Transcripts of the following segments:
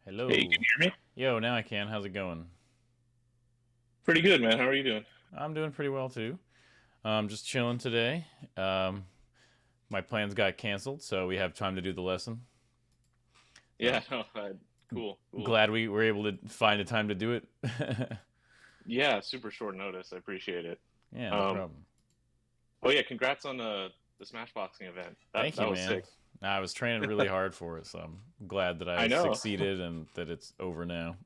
Hey, can Hello. you hear me? Yo, now I can. How's it going? Pretty good, man. How are you doing? I'm doing pretty well too. Just chilling today. Um, my plans got canceled, so we have time to do the lesson. Yeah, So no, cool, cool. glad we were able to find a time to do it. Yeah, super short notice. I appreciate it. Yeah, no Um, problem. oh yeah, congrats on the Smash Boxing event. That Thank that you, was man. sick. I was training really hard for it, so I'm glad that I I know. succeeded and that it's over now.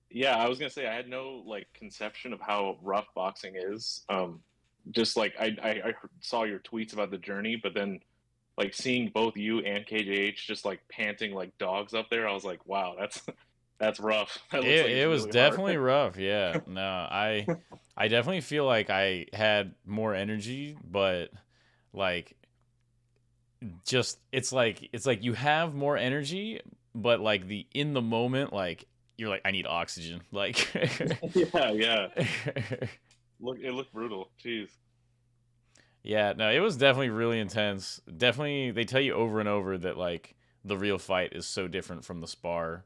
Yeah, I was gonna say I had no like conception of how rough boxing is. Just like I saw your tweets about the journey, but then like seeing both you and KJH just like panting like dogs up there, I was like, wow, that's that's rough. That looks like It it's was really hard. definitely rough. Yeah. No, I definitely feel like I had more energy, but like it's like you have more energy, but like the in the moment, like you're like I need oxygen. Like Yeah, yeah. It looked brutal. Jeez. yeah, no, it was definitely really intense. Definitely they tell you over and over that like the real fight is so different from the spar,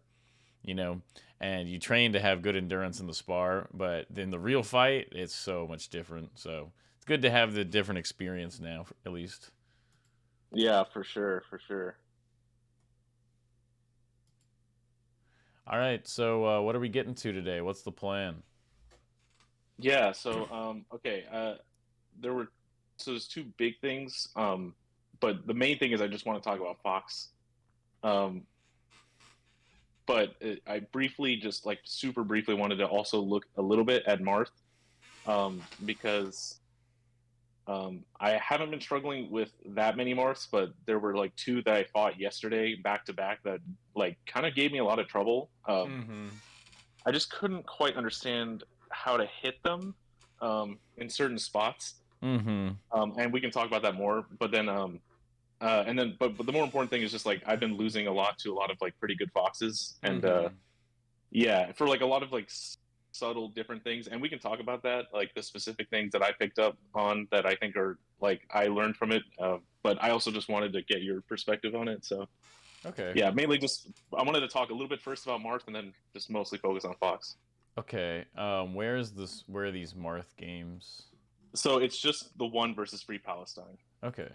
you know, and you train to have good endurance in the spar, but then the real fight it's so much different. So it's good to have the different experience now, at least. Yeah, for sure, for sure. All right, so what are we getting to today? What's the plan? Yeah, so okay, there were there's two big things. But the main thing is I just want to talk about Fox. Um, I briefly, just like super briefly, wanted to also look a little bit at Marth, because I haven't been struggling with that many Marths, but there were like two that I fought yesterday back to back that like kind of gave me a lot of trouble. Mm-hmm. I just couldn't quite understand how to hit them in certain spots. Mm-hmm. And we can talk about that more. But the more important thing is just like I've been losing a lot to a lot of like pretty good foxes, and Mm-hmm. yeah, for like a lot of like subtle different things, and we can talk about that, like the specific things that I picked up on that I think are like I learned from it. But I also just wanted to get your perspective on it. So Okay. yeah, mainly just I wanted to talk a little bit first about Marth, and then just mostly focus on Fox. Okay. Where is this? Where are these Marth games? So it's just the one versus Free Palestine. Okay.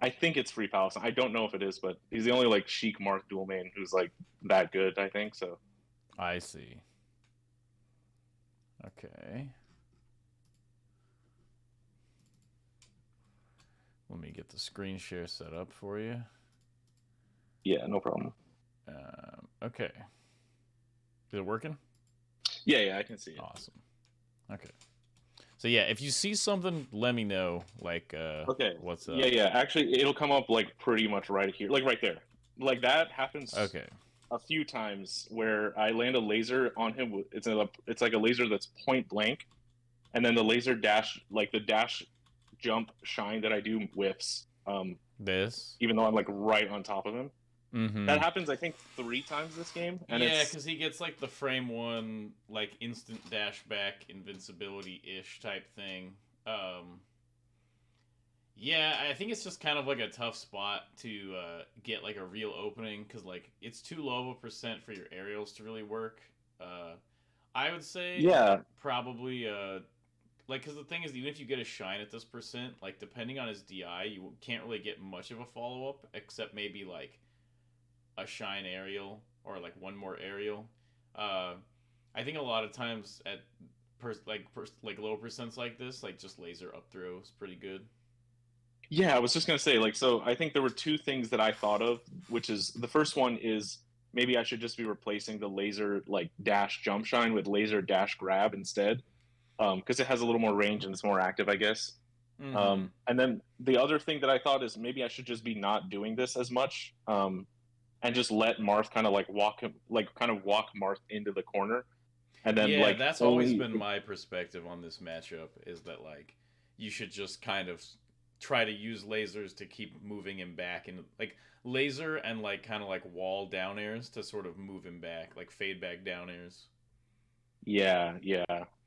I think it's Free Palestine. I don't know if it is, but he's the only like Sheik Marth dual main who's like that good. I think so. I see. Okay. Let me get the screen share set up for you. Yeah, no problem. Okay. Is it working? Yeah, yeah, I can see it. Awesome. Okay. So yeah, if you see something, let me know. Like, Okay. what's Yeah, up? yeah. Actually, it'll come up like pretty much right here, like right there. Like that happens Okay. a few times where I land a laser on him. It's like a laser that's point blank, and then the laser dash, like the dash jump shine that I do whiffs. This. Even though I'm like right on top of him. Mm-hmm. That happens, I think, three times this game, and Yeah, it's because he gets like the frame one, like instant dash back invincibility ish type thing. Um, Yeah, I think it's just kind of like a tough spot to get like a real opening because like it's too low of a percent for your aerials to really work. Uh, I would say yeah, probably like because the thing is even if you get a shine at this percent, like depending on his DI, you can't really get much of a follow up except maybe like a shine aerial or like one more aerial. Uh, I think a lot of times at like low percents like this, like just laser up throw is pretty good. yeah. I was just gonna say, like, so I think there were two things that I thought of, which is the first one is maybe I should just be replacing the laser like dash jump shine with laser dash grab instead, because it has a little more range and it's more active, I guess. Mm-hmm. And then the other thing that I thought is maybe I should just be not doing this as much, and just let Marth kind of like walk him, like kind of walk Marth into the corner, and then Yeah, like that's always only been my perspective on this matchup is that like you should just kind of try to use lasers to keep moving him back and like laser and like kind of like wall down airs to sort of move him back, like fade back down airs. yeah,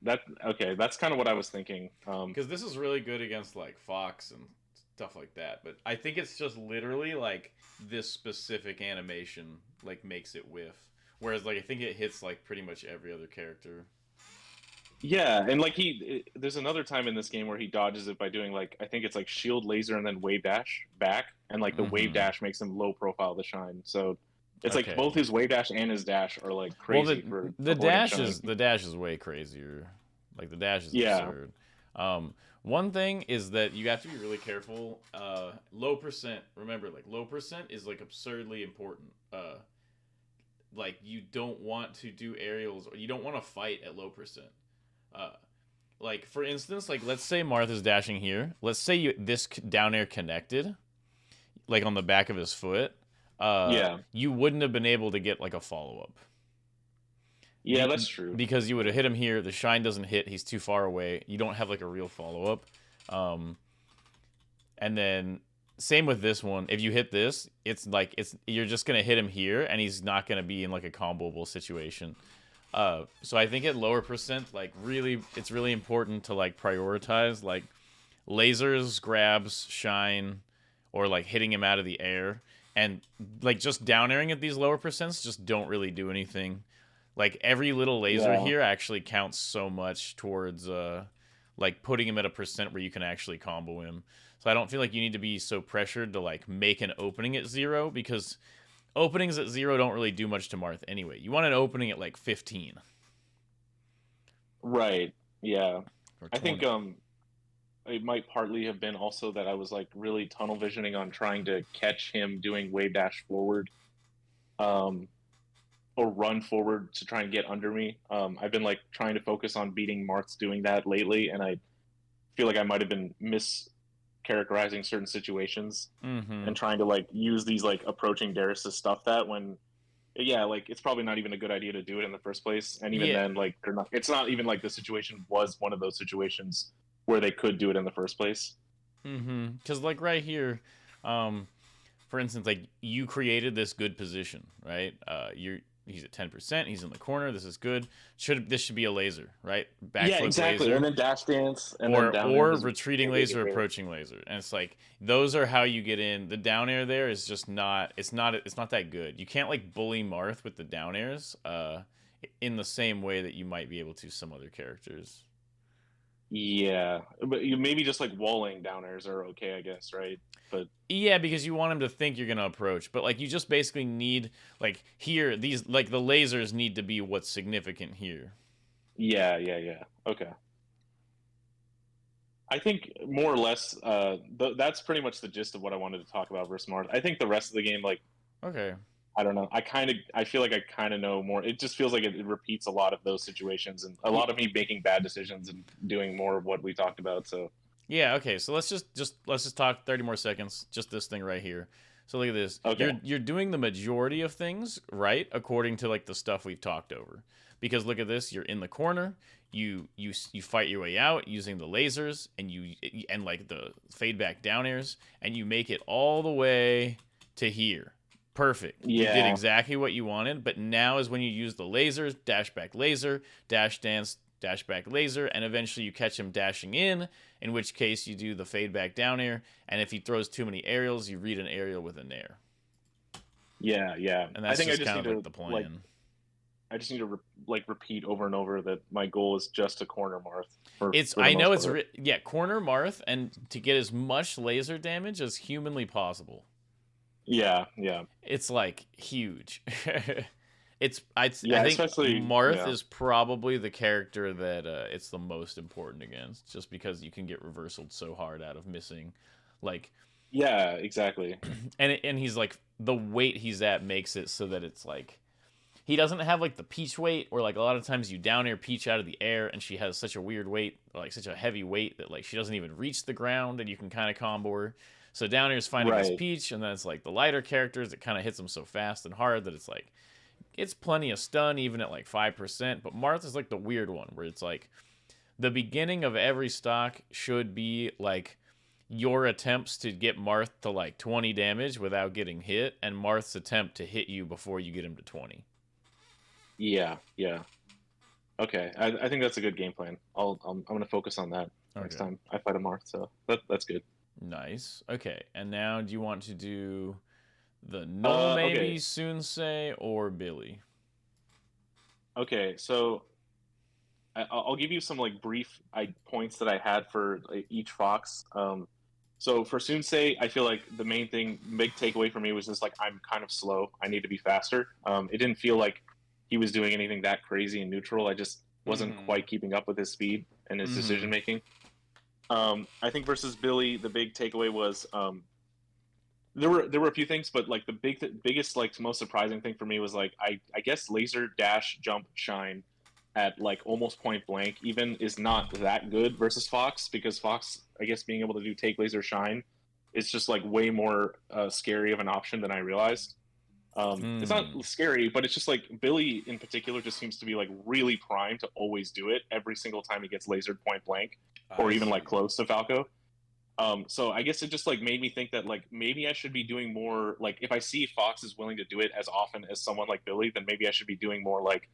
that okay. That's kind of what I was thinking. Because this is really good against like Fox and stuff like that. But I think it's just literally like this specific animation like makes it whiff. Whereas like I think it hits like pretty much every other character. Yeah, and like there's another time in this game where he dodges it by doing like I think it's like shield laser and then wave dash back, and like the wave Mm-hmm. dash makes him low profile the shine. So it's like Okay. both his wave dash and his dash are like Well, crazy for the avoiding dash shine. is the dash is way crazier. Like the dash is Yeah, absurd. One thing is that you have to be really careful. Low percent. Remember, like low percent is like absurdly important. Like you don't want to do aerials or you don't want to fight at low percent. Uh, like for instance, like let's say Martha's dashing here. Let's say this down air connected, like on the back of his foot. yeah, You wouldn't have been able to get like a follow up. yeah. That's true. Because you would have hit him here. The shine doesn't hit. He's too far away. You don't have like a real follow up. Um, and then same with this one. If you hit this, it's like you're just gonna hit him here, and he's not gonna be in like a comboable situation. So I think at lower percent, like really, it's really important to like prioritize like lasers, grabs, shine, or like hitting him out of the air, and like just down airing at these lower percents just don't really do anything. Like every little laser Yeah, here actually counts so much towards like putting him at a percent where you can actually combo him. So I don't feel like you need to be so pressured to like make an opening at 0 because openings at 0 don't really do much to Marth anyway. You want an opening at like 15 right. Yeah, or I think 20. it might partly have been also that I was like really tunnel visioning on trying to catch him doing wave dash forward. Um, or run forward to try and get under me. I've been like trying to focus on beating Marth's doing that lately, and I feel like I might have been mischaracterizing certain situations Mm-hmm. and trying to like use these like approaching dares to stuff that when yeah, like it's probably not even a good idea to do it in the first place. And even Yeah. then, like they're not. It's not even like the situation was one of those situations where they could do it in the first place. Mm-hmm. Because like right here, um, for instance, like you created this good position, right? He's at 10%. He's in the corner. This is good. This should be a laser, right? Back Yeah, flip exactly. And laser, then dash dance, and then or down air or was retreating really laser, good there. approaching laser, and it's like those are how you get in. The down air there is just not. It's not that good. You can't like bully Marth with the down airs, in the same way that you might be able to some other characters. Yeah, but you maybe just like walling down airs are okay, I guess, right? But Yeah, because you want him to think you're gonna approach, but like you just basically need like here these like the lasers need to be what's significant here. yeah. Okay. I think more or less, that's pretty much the gist of what I wanted to talk about versus Mars. I think the rest of the game, like, Okay. I don't know. I feel like I kind of know more. It just feels like it repeats a lot of those situations and a lot of me making bad decisions and doing more of what we talked about. So, Yeah. Okay. So let's just talk 30 more seconds. Just this thing right here. So look at this. okay. You're doing the majority of things right according to like the stuff we've talked over. Because look at this. You're in the corner. You fight your way out using the lasers and like the fade back down airs and you make it all the way to here. Perfect. You did Yeah. exactly what you wanted, but now is when you use the lasers, dash back laser, dash dance, dash back laser, and eventually you catch him dashing in which case you do the fade back down air, and if he throws too many aerials, you read an aerial with a nair. Yeah. And I that's think just kind of like the like, plan. I just need to like repeat over and over that my goal is just to corner Marth for the I know most it's, part. yeah, corner Marth, and to get as much laser damage as humanly possible. Yeah. It's like huge. I Yeah, think especially, Marth yeah. is probably the character that it's the most important against, just because you can get reversaled so hard out of missing, like, Yeah, exactly. and he's like the weight he's at makes it so that it's like he doesn't have like the Peach weight, or like a lot of times you down air Peach out of the air, and she has such a weird weight, like such a heavy weight that like she doesn't even reach the ground, and you can kind of combo her. So down air is fine against Right. Peach, and then it's like the lighter characters that kind of hits them so fast and hard that it's like it's plenty of stun even at like 5%. But Marth is like the weird one where it's like the beginning of every stock should be like your attempts to get Marth to like 20 damage without getting hit, and Marth's attempt to hit you before you get him to 20. Yeah. Okay, I think that's a good game plan. I'm gonna focus on that next Okay. time I fight a Marth. So that's good. Nice. Okay, and now do you want to do the null maybe, Okay. Sunsei, or Billy? Okay. So I'll give you some like brief points that I had for like, each fox. So for Sunsei, I feel like the main thing, big takeaway for me was just like I'm kind of slow. I need to be faster. It didn't feel like he was doing anything that crazy and neutral. I just wasn't Mm-hmm. quite keeping up with his speed and his Mm-hmm. decision making. I think versus Billy, the big takeaway was there were a few things, but like biggest like most surprising thing for me was like I guess laser dash jump shine at like almost point blank even is not that good versus Fox, because Fox, I guess, being able to do take laser shine is just like way more scary of an option than I realized. It's not Mm. scary, but it's just like Billy in particular just seems to be like really primed to always do it every single time he gets lasered point blank, or I even like see. close to Falco. So I guess it just like made me think that like maybe I should be doing more, like if I see Fox is willing to do it as often as someone like Billy, then maybe I should be doing more like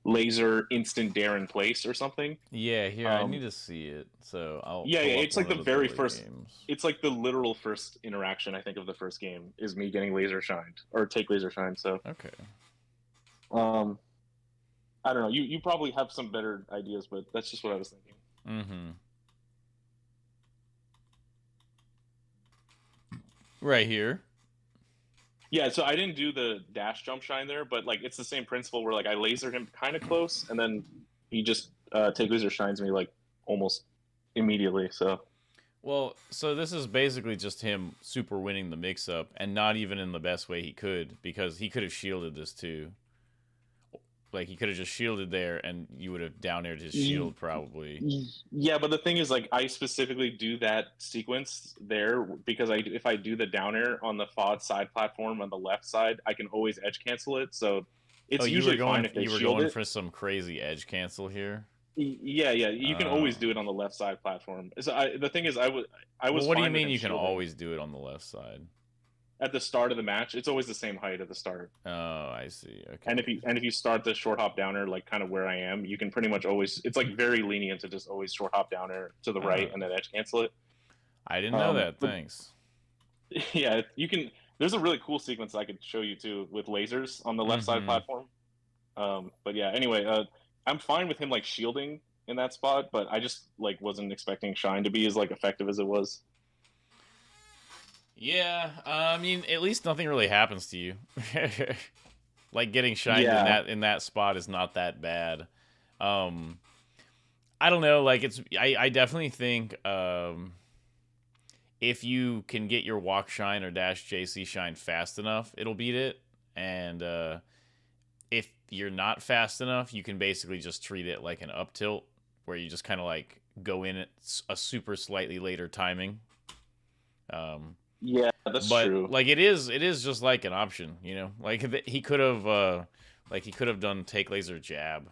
laser instant dare in place or something. Yeah, here, I need Um, to see it. So I'll yeah, pull up it's like one the of the very Billy first. games. It's like the literal first interaction I think of the first game is me getting laser shined or take laser shine. So Okay. um, I don't know. You probably have some better ideas, but that's just what I was thinking. Mm-hmm. Right here. Yeah, so I didn't do the dash jump shine there, but like it's the same principle where like I lasered him kind of close, and then he just take laser shines me like almost immediately. So Well, so this is basically just him super winning the mix-up, and not even in the best way he could, because he could have shielded this too. Like, he could have just shielded there, and you would have down aired his shield probably. yeah, but the thing is, like I specifically do that sequence there because I if I do the down air on the FOD side platform on the left side, I can always edge cancel it. So Oh, it's usually fine if they you were shield going it. for some crazy edge cancel here. Yeah, yeah, you can always Oh. do it on the left side platform. So the thing is, I Well, was what do you fine with mean him you can shielding always do it on the left side? at the start of the match. It's always the same height at the start. Oh, I see. And Okay. if you start the short hop downer like kind of where I am, you can pretty much always. It's like very lenient to just always short hop downer to the right Oh, and then edge cancel it. I didn't know that. But Thanks. yeah, you can. There's a really cool sequence I could show you too with lasers on the left side Mm-hmm. platform. But yeah, anyway, I'm fine with him like shielding in that spot, but I just like wasn't expecting Shine to be as like effective as it was. Yeah, I mean, at least nothing really happens to you. Like, getting shined in Yeah, that spot is not that bad. Um, I don't know. Like, I definitely think if you can get your walk shine or dash JC shine fast enough, it'll beat it. And if you're not fast enough, you can basically just treat it like an up tilt, where you just kind of like go in at a super slightly later timing. Um, yeah, that's but true. like, it is just like an option, you know. Like, he could have done take laser jab.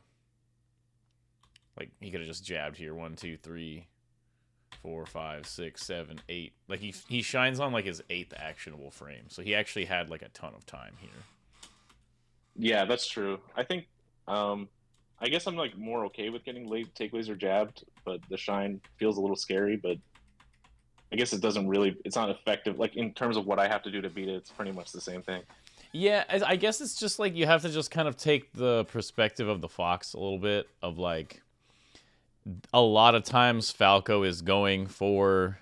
Like, he could have just jabbed here, 1 2 3 4 5 6 7 8. Like, he shines on like his 8th actionable frame, so he actually had like a ton of time here. Yeah, that's true. I think, I guess I'm like more okay with getting late take laser jabbed, but the Shine feels a little scary. But I guess it doesn't really. It's not effective. Like in terms of what I have to do to beat it, it's pretty much the same thing. Yeah, I guess it's just like you have to just kind of take the perspective of the fox a little bit, of like, a lot of times Falco is going for,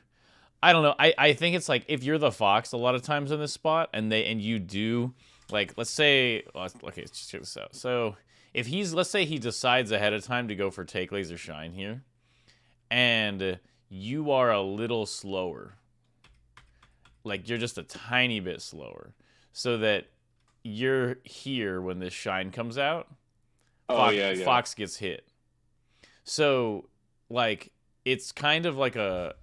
I don't know. I think it's like, if you're the fox a lot of times in this spot, and you do, like, let's say, okay, let's check this out. So if let's say he decides ahead of time to go for take laser shine here, and you are a little slower, like you're just a tiny bit slower, so that you're here when this shine comes out, Oh yeah, yeah, Fox gets hit. So, like, it's kind of like a,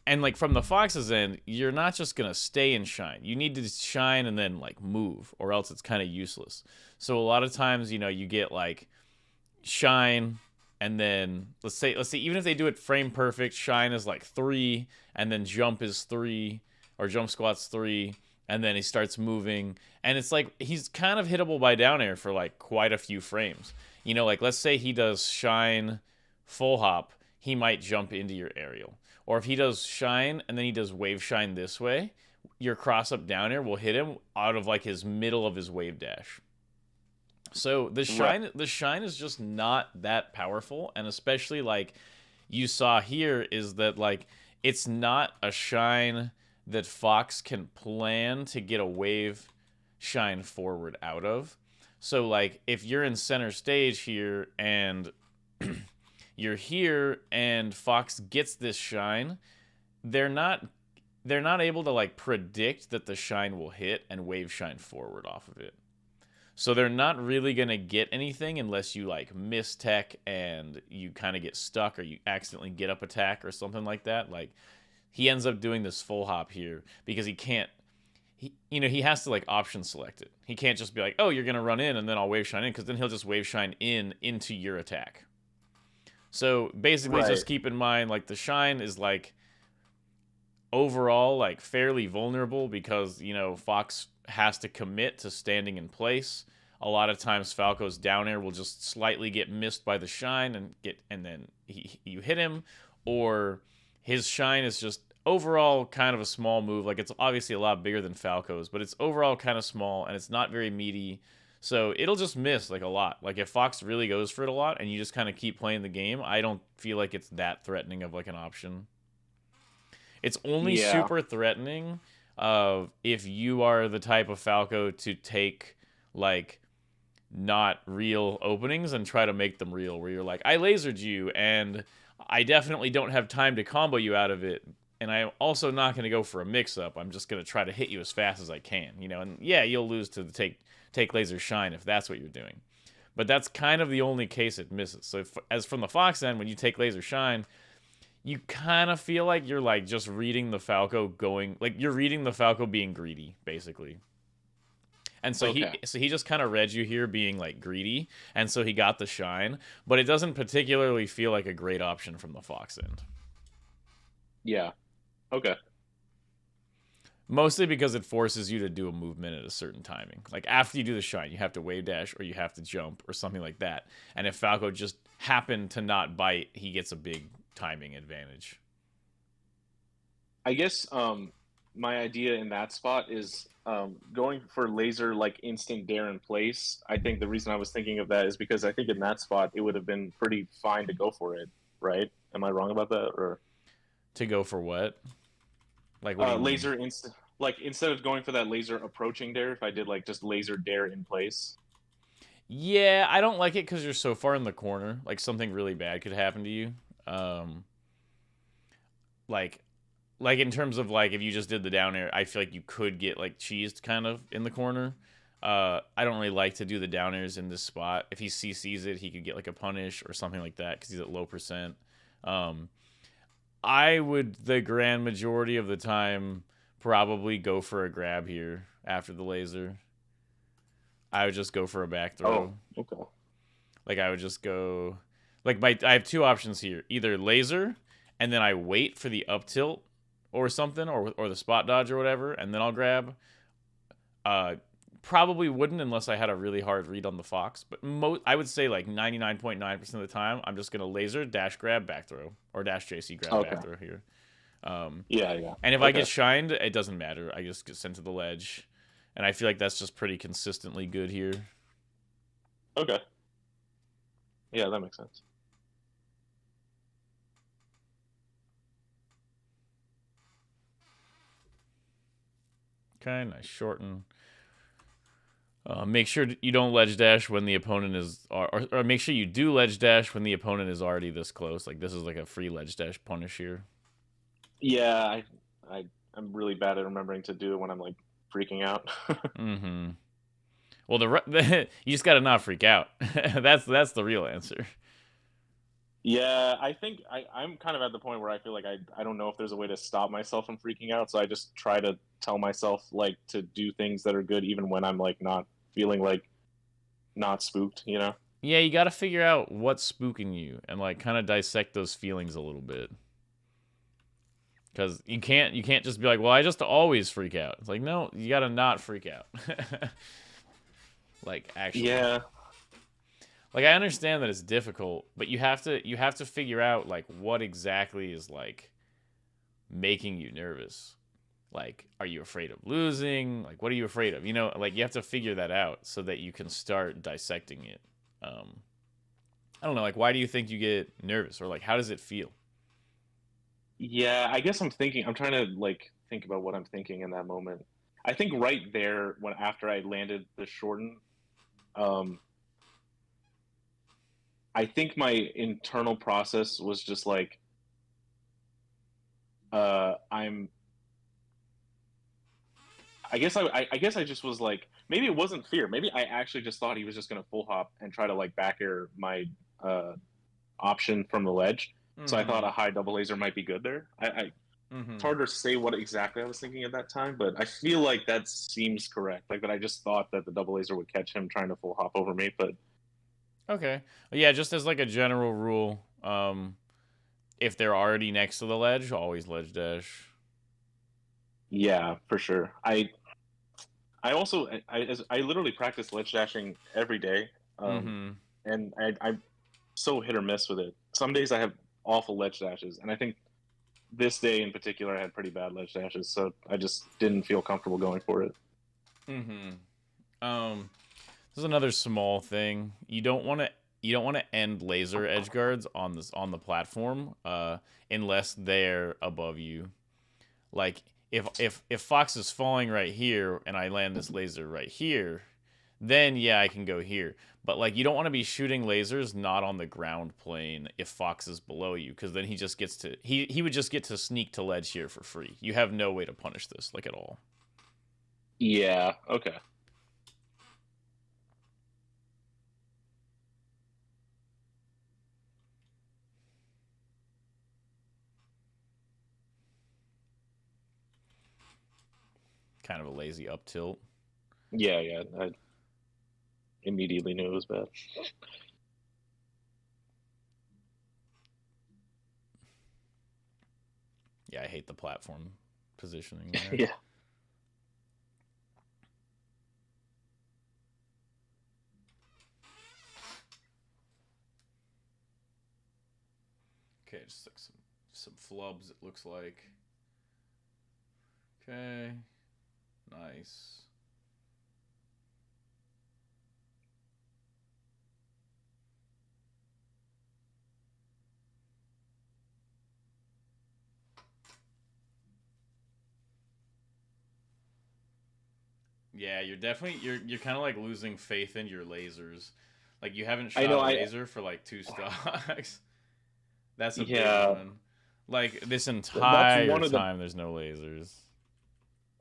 and like, from the Fox's end, you're not just gonna stay and shine. You need to shine and then like move, or else it's kind of useless. So a lot of times, you get like shine, and then let's say even if they do it frame perfect, shine is like 3, and then jump is 3, or jump squat's 3, and then he starts moving, and it's like he's kind of hittable by down air for like quite a few frames. Like, let's say he does shine full hop, he might jump into your aerial. Or if he does shine and then he does wave shine this way, your cross up down air will hit him out of like his middle of his wave dash. So Right. the shine is just not that powerful, and especially like you saw here is that like it's not a shine that Fox can plan to get a wave shine forward out of. So like if you're in center stage here and you're here and Fox gets this shine, they're not they're not able to like predict that the shine will hit and wave shine forward off of it. So they're not really going to get anything unless you like miss tech and you kind of get stuck or you accidentally get up attack or something like that. Like he ends up doing this full hop here because he can't he has to like option select it. He can't just be like, "Oh, you're going to run in and then I'll wave shine in," cuz then he'll just wave shine in into your attack. So basically Right. just keep in mind like the shine is like overall like fairly vulnerable because Fox has to commit to standing in place. A lot of times Falco's down air will just slightly get missed by the shine and then you hit him, or his shine is just overall kind of a small move. Like it's obviously a lot bigger than Falco's, but it's overall kind of small and it's not very meaty. So it'll just miss like a lot. Like if Fox really goes for it a lot and you just kind of keep playing the game, I don't feel like it's that threatening of like an option. It's only Yeah. super threatening if you are the type of Falco to take like not real openings and try to make them real, where you're like, I lasered you and I definitely don't have time to combo you out of it. And I'm also not going to go for a mix up. I'm just going to try to hit you as fast as I can, and yeah, you'll lose to the take laser shine if that's what you're doing. But that's kind of the only case it misses. So as from the Fox end, when you take laser shine, you kind of feel like you're like just reading the Falco going like you're reading the Falco being greedy basically. And so he Okay. so he just kind of read you here being like greedy, and so he got the shine, but it doesn't particularly feel like a great option from the Fox end. Yeah. Okay. Mostly because it forces you to do a movement at a certain timing. Like after you do the shine, you have to wave dash or you have to jump or something like that. And if Falco just happened to not bite, he gets a big timing advantage. I guess my idea in that spot is going for laser like instant dare in place. I think the reason I was thinking of that is because I think in that spot it would have been pretty fine to go for it, right? Am I wrong about that? Or To go for what? Like, what do you mean? laser instant, like instead of going for that laser approaching dare, if I did like just laser dare in place. Yeah, I don't like it because you're so far in the corner. Like something really bad could happen to you. Um, like, like in terms of like if you just did the down air, I feel like you could get like cheesed kind of in the corner. I don't really like to do the down airs in this spot. If he CCs it, he could get like a punish or something like that because he's at low percent. Um, I would the grand majority of the time probably go for a grab here after the laser. I would just go for a back Oh, throw. okay. Like I would just go like I have two options here. Either laser and then I wait for the up tilt or something or the spot dodge or whatever and then I'll grab. Uh Probably wouldn't unless I had a really hard read on the Fox, but I would say like 99.9% of the time I'm just going to laser dash grab back throw or dash JC grab Okay. back throw here. Um Yeah, yeah. and if I Okay. get shined, it doesn't matter. I just get sent to the ledge. And I feel like that's just pretty consistently good here. Okay. Yeah, that makes sense. Okay, nice shorten. Make sure you don't ledge dash when the opponent is, or make sure you do ledge dash when the opponent is already this close. Like this is like a free ledge dash punish here. Yeah, I I'm really bad at remembering to do it when I'm like freaking out. Mm-hmm. Well, you just gotta not freak out. That's the real answer. Yeah, I think I'm kind of at the point where I feel like I don't know if there's a way to stop myself from freaking out, so I just try to tell myself like to do things that are good even when I'm like not feeling like not spooked, you know? Yeah, you gotta figure out what's spooking you and like kind of dissect those feelings a little bit. Because you can't just be like, well, I just always freak out. It's like, no, you gotta not freak out. Like actually. Yeah. Like I understand that it's difficult, but you have to figure out like what exactly is like making you nervous? Like, are you afraid of losing? Like, what are you afraid of? You know, like you have to figure that out so that you can start dissecting it. I don't know, like why do you think you get nervous, or like how does it feel? Yeah, I guess I'm trying to like think about what I'm thinking in that moment. I think right there when after I landed the shorten, um, I think my internal process was just like, I'm. I guess I just was like, maybe it wasn't fear. Maybe I actually just thought he was just gonna full hop and try to like back air my uh, option from the ledge. So I thought Mm-hmm. a high double laser might be good there. It's Mm-hmm. hard to say what exactly I was thinking at that time, but I feel like that seems correct. Like that, I just thought that the double laser would catch him trying to full hop over me. But Okay. Yeah, just as like a general rule, if they're already next to the ledge, always ledge dash. yeah, for sure. I also I literally practice ledge dashing every day, um, Mm-hmm. and I'm so hit or miss with it. Some days I have awful ledge dashes, and I think this day in particular I had pretty bad ledge dashes, so I just didn't feel comfortable going for it. Mm-hmm. This is another small thing. You don't want to end laser edge guards on this on the platform, unless they're above you. Like if Fox is falling right here and I land this laser right here, then yeah, I can go here. But like you don't want to be shooting lasers not on the ground plane if Fox is below you, because then he would just get to sneak to ledge here for free. You have no way to punish this like at all. Yeah. Okay. Kind of a lazy up tilt. Yeah. Yeah. I immediately knew it was bad. Yeah, I hate the platform positioning there. Yeah. Okay, just like some flubs. It looks like. Okay, nice. Yeah, you're kind of like losing faith in your lasers. Like you haven't I shot know. a laser for like two stocks. That's a big Yeah. one. Like this That's entire one of the time, there's no lasers.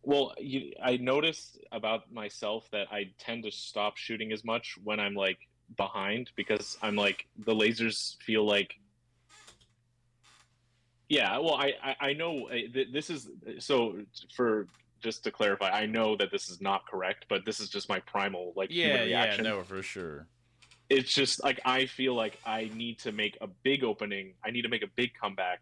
Well, I noticed about myself that I tend to stop shooting as much when I'm like behind because I'm like the lasers feel like yeah. Well, I know this is so for just to clarify, I know that this is not correct, but this is just my primal like human Yeah, yeah, reaction. no, for sure. It's just like I feel like I need to make a big opening. I need to make a big comeback.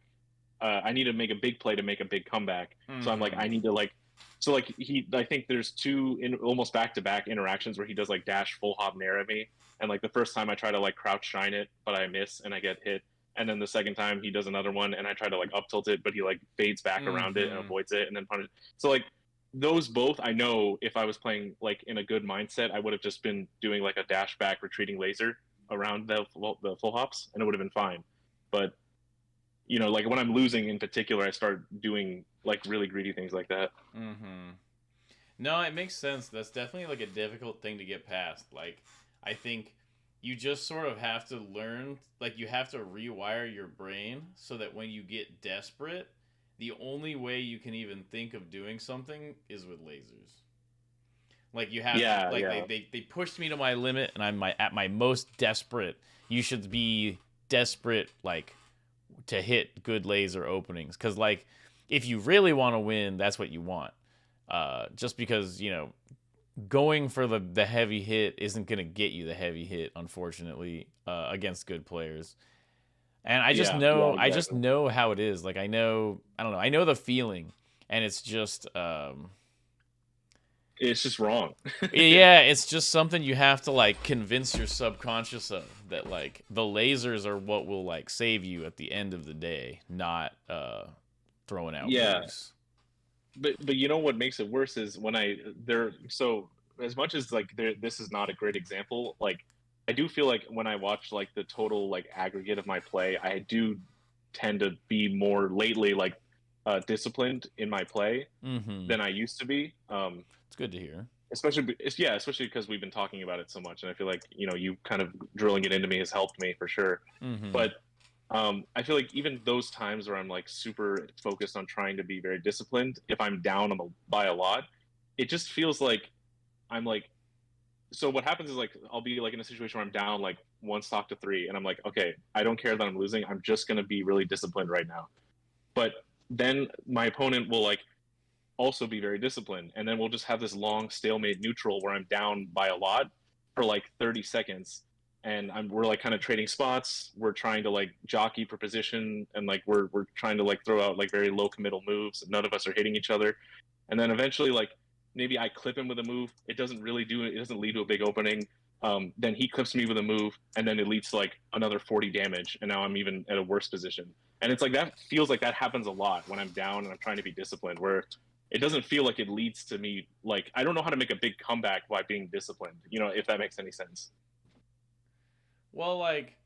I need to make a big play to make a big comeback. So I'm like, Mm-hmm. I need to like, so like I think there's two in almost back to back interactions where he does like dash full hop nair at me, and like the first time I try to like crouch shine it, but I miss and I get hit, and then the second time he does another one and I try to like up tilt it, but he like fades back around it and Mm-hmm. avoids it and then punish. So like those both, I know if I was playing like in a good mindset, I would have just been doing like a dash back retreating laser around the full hops and it would have been fine. But like when I'm losing in particular, I start doing like really greedy things like that. Mm-hmm. No, it makes sense. That's definitely like a difficult thing to get past. Like, I think you just sort of have to learn, like, you have to rewire your brain so that when you get desperate, the only way you can even think of doing something is with lasers. Like, you have to, Yeah, like, yeah, they pushed me to my limit, and at my most desperate. You should be desperate, like, to hit good laser openings. Because, like, if you really want to win, that's what you want. Just because going for the heavy hit isn't gonna get you the heavy hit, unfortunately, against good players. And yeah, yeah, I just exactly. know how it is. Like I don't know, I know the feeling, and it's just It's just wrong. yeah, it's just something you have to like convince your subconscious of, that like the lasers are what will like save you at the end of the day, not throwing out Yeah, moves. but you know what makes it worse is when I there so as much as like this is not a great example, like I do feel like when I watch like the total like aggregate of my play, I do tend to be more lately like disciplined in my play Mm-hmm. than I used to be. It's good to hear. Especially because we've been talking about it so much, and I feel like you kind of drilling it into me has helped me for sure. Mm-hmm. But I feel like even those times where I'm like super focused on trying to be very disciplined, if I'm down by a lot, it just feels like I'm like. So what happens is like I'll be like in a situation where I'm down like one stock to three, and I'm like, okay, I don't care that I'm losing. I'm just gonna be really disciplined right now. But then my opponent will like also be very disciplined. And then we'll just have this long stalemate neutral where I'm down by a lot for like 30 seconds. And we're like kind of trading spots. We're trying to like jockey for position, and like we're trying to like throw out like very low committal moves. None of us are hitting each other. And then eventually, like maybe I clip him with a move. It doesn't really do it. It doesn't lead to a big opening. Then he clips me with a move, and then it leads to like another 40 damage, and now I'm even at a worse position. And it's like that feels like that happens a lot when I'm down and I'm trying to be disciplined. Where it doesn't feel like it leads to me like I don't know how to make a big comeback by being disciplined. If that makes any sense. Well, like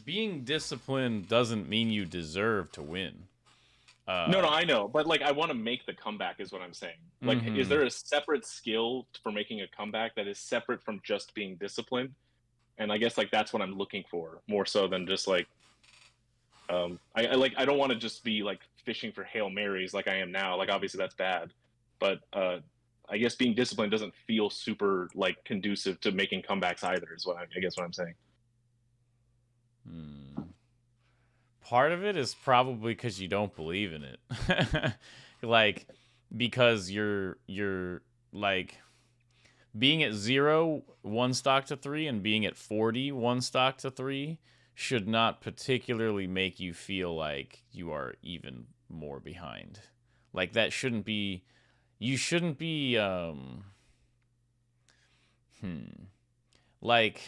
being disciplined doesn't mean you deserve to win. No, Uh, no, I know, but like I want to make the comeback is what I'm saying. Like, is mm-hmm. there a separate skill for making a comeback that is separate from just being disciplined? And I guess like that's what I'm looking for more so than just like I like I don't want to just be like fishing for Hail Marys like I am now. Like obviously that's bad, but I guess being disciplined doesn't feel super like conducive to making comebacks either. Is what I guess what I'm saying. Hmm. Part of it is probably because you don't believe in it, like because you're like being at 0 one stock to three and being at 40 one stock to three should not particularly make you feel like you are even more behind. Like that shouldn't be. You shouldn't be. Like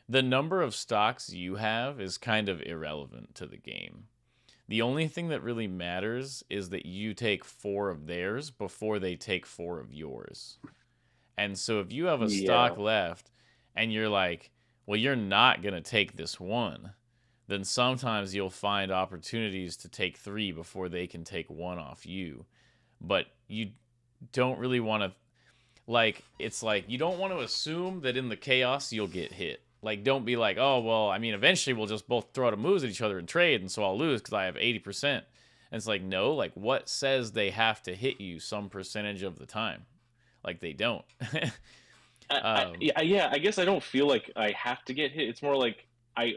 the number of stocks you have is kind of irrelevant to the game. The only thing that really matters is that you take 4 of theirs before they take 4 of yours. And so if you have a Yeah, stock left and you're like, well, you're not going to take this one, then sometimes you'll find opportunities to take 3 before they can take 1 off you. But you don't really want to, like, it's like you don't want to assume that in the chaos you'll get hit. Like, don't be like, oh, well, I mean, eventually we'll just both throw out a moves at each other and trade, and so I'll lose because I have 80%. And it's like, no, like, what says they have to hit you some percentage of the time? Like, they don't. um, yeah. I guess I don't feel like I have to get hit. It's more like I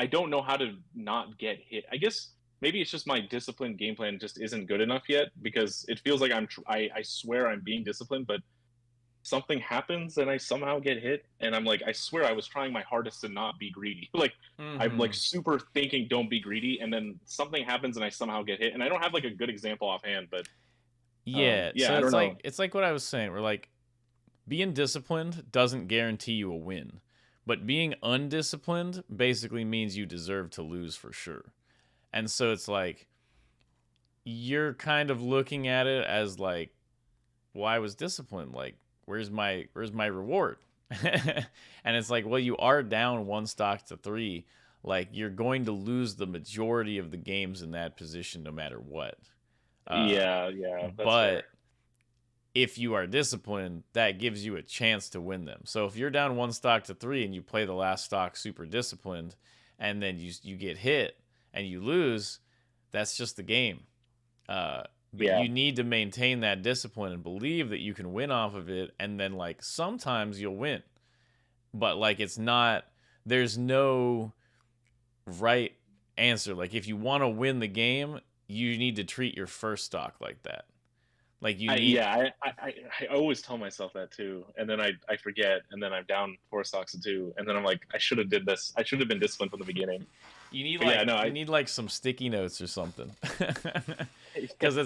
don't know how to not get hit. I guess maybe it's just my disciplined game plan just isn't good enough yet because it feels like I swear I'm being disciplined, but something happens and I somehow get hit, and I'm like, I swear I was trying my hardest to not be greedy. Like I'm like mm-hmm. super thinking don't be greedy, and then something happens and I somehow get hit, and I don't have like a good example offhand, but Yeah, yeah, so I don't know. it's like what I was saying. We're like being disciplined doesn't guarantee you a win, but being undisciplined basically means you deserve to lose for sure. And so it's like you're kind of looking at it as like, well, I was disciplined. Like, where's my reward? And it's like, well, you are down 1 stock to 3. Like, you're going to lose the majority of the games in that position no matter what. Uh, Yeah, that's fair. but if you are disciplined, that gives you a chance to win them. So if you're down 1 stock to 3 and you play the last stock super disciplined, and then you get hit and you lose, that's just the game. But Yeah, you need to maintain that discipline and believe that you can win off of it. And then, like, sometimes you'll win, but like, it's not, there's no right answer. Like, if you want to win the game, you need to treat your first stock like that. Like, you I need, yeah I always tell myself that too, and then I forget, and then I'm down 4 stocks to two, and then I'm like I should have did this. I should have been disciplined from the beginning. But yeah, no, you I need like some sticky notes or something. Because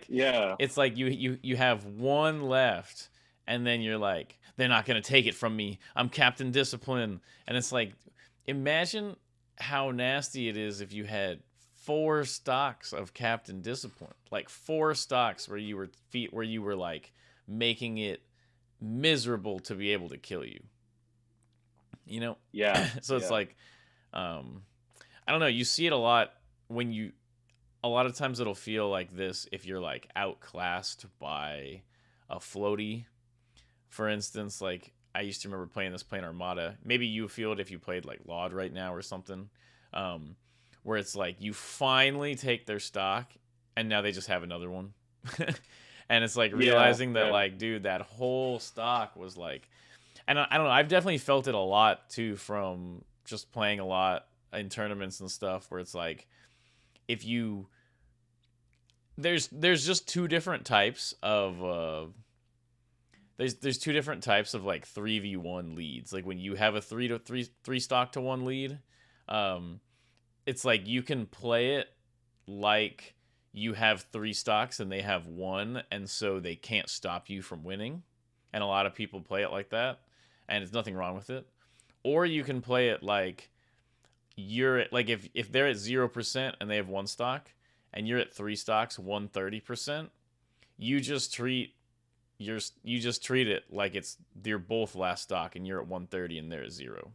yeah it's like you have 1 left, and then you're like, they're not gonna take it from me, I'm Captain Discipline. And it's like, imagine how nasty it is if you had 4 stocks of Captain Discipline, like 4 stocks where you were like making it miserable to be able to kill you. You know, Yeah, so it's yeah, like, I don't know. You see it a lot when you. A lot of times it'll feel like this if you're like outclassed by a floaty. For instance, like I used to remember playing Armada. Maybe you feel it if you played like Laud right now or something, um, where it's like you finally take their stock and now they just have another one, and it's like yeah, realizing that yeah. like, dude, that whole stock was like, and I don't know. I've definitely felt it a lot too from just playing a lot in tournaments and stuff, where it's like if you there's just two different types of there's two different types of like 3v1 leads. Like when you have a 3 stock to 1 lead, um it's like you can play it like you have 3 stocks and they have 1, and so they can't stop you from winning. And a lot of people play it like that, and there's nothing wrong with it. Or you can play it like you're at, like if they're at 0% and they have 1 stock and you're at 3 stocks 130%, you just treat you just treat it like it's they're both last stock and you're at 130 and they're at 0.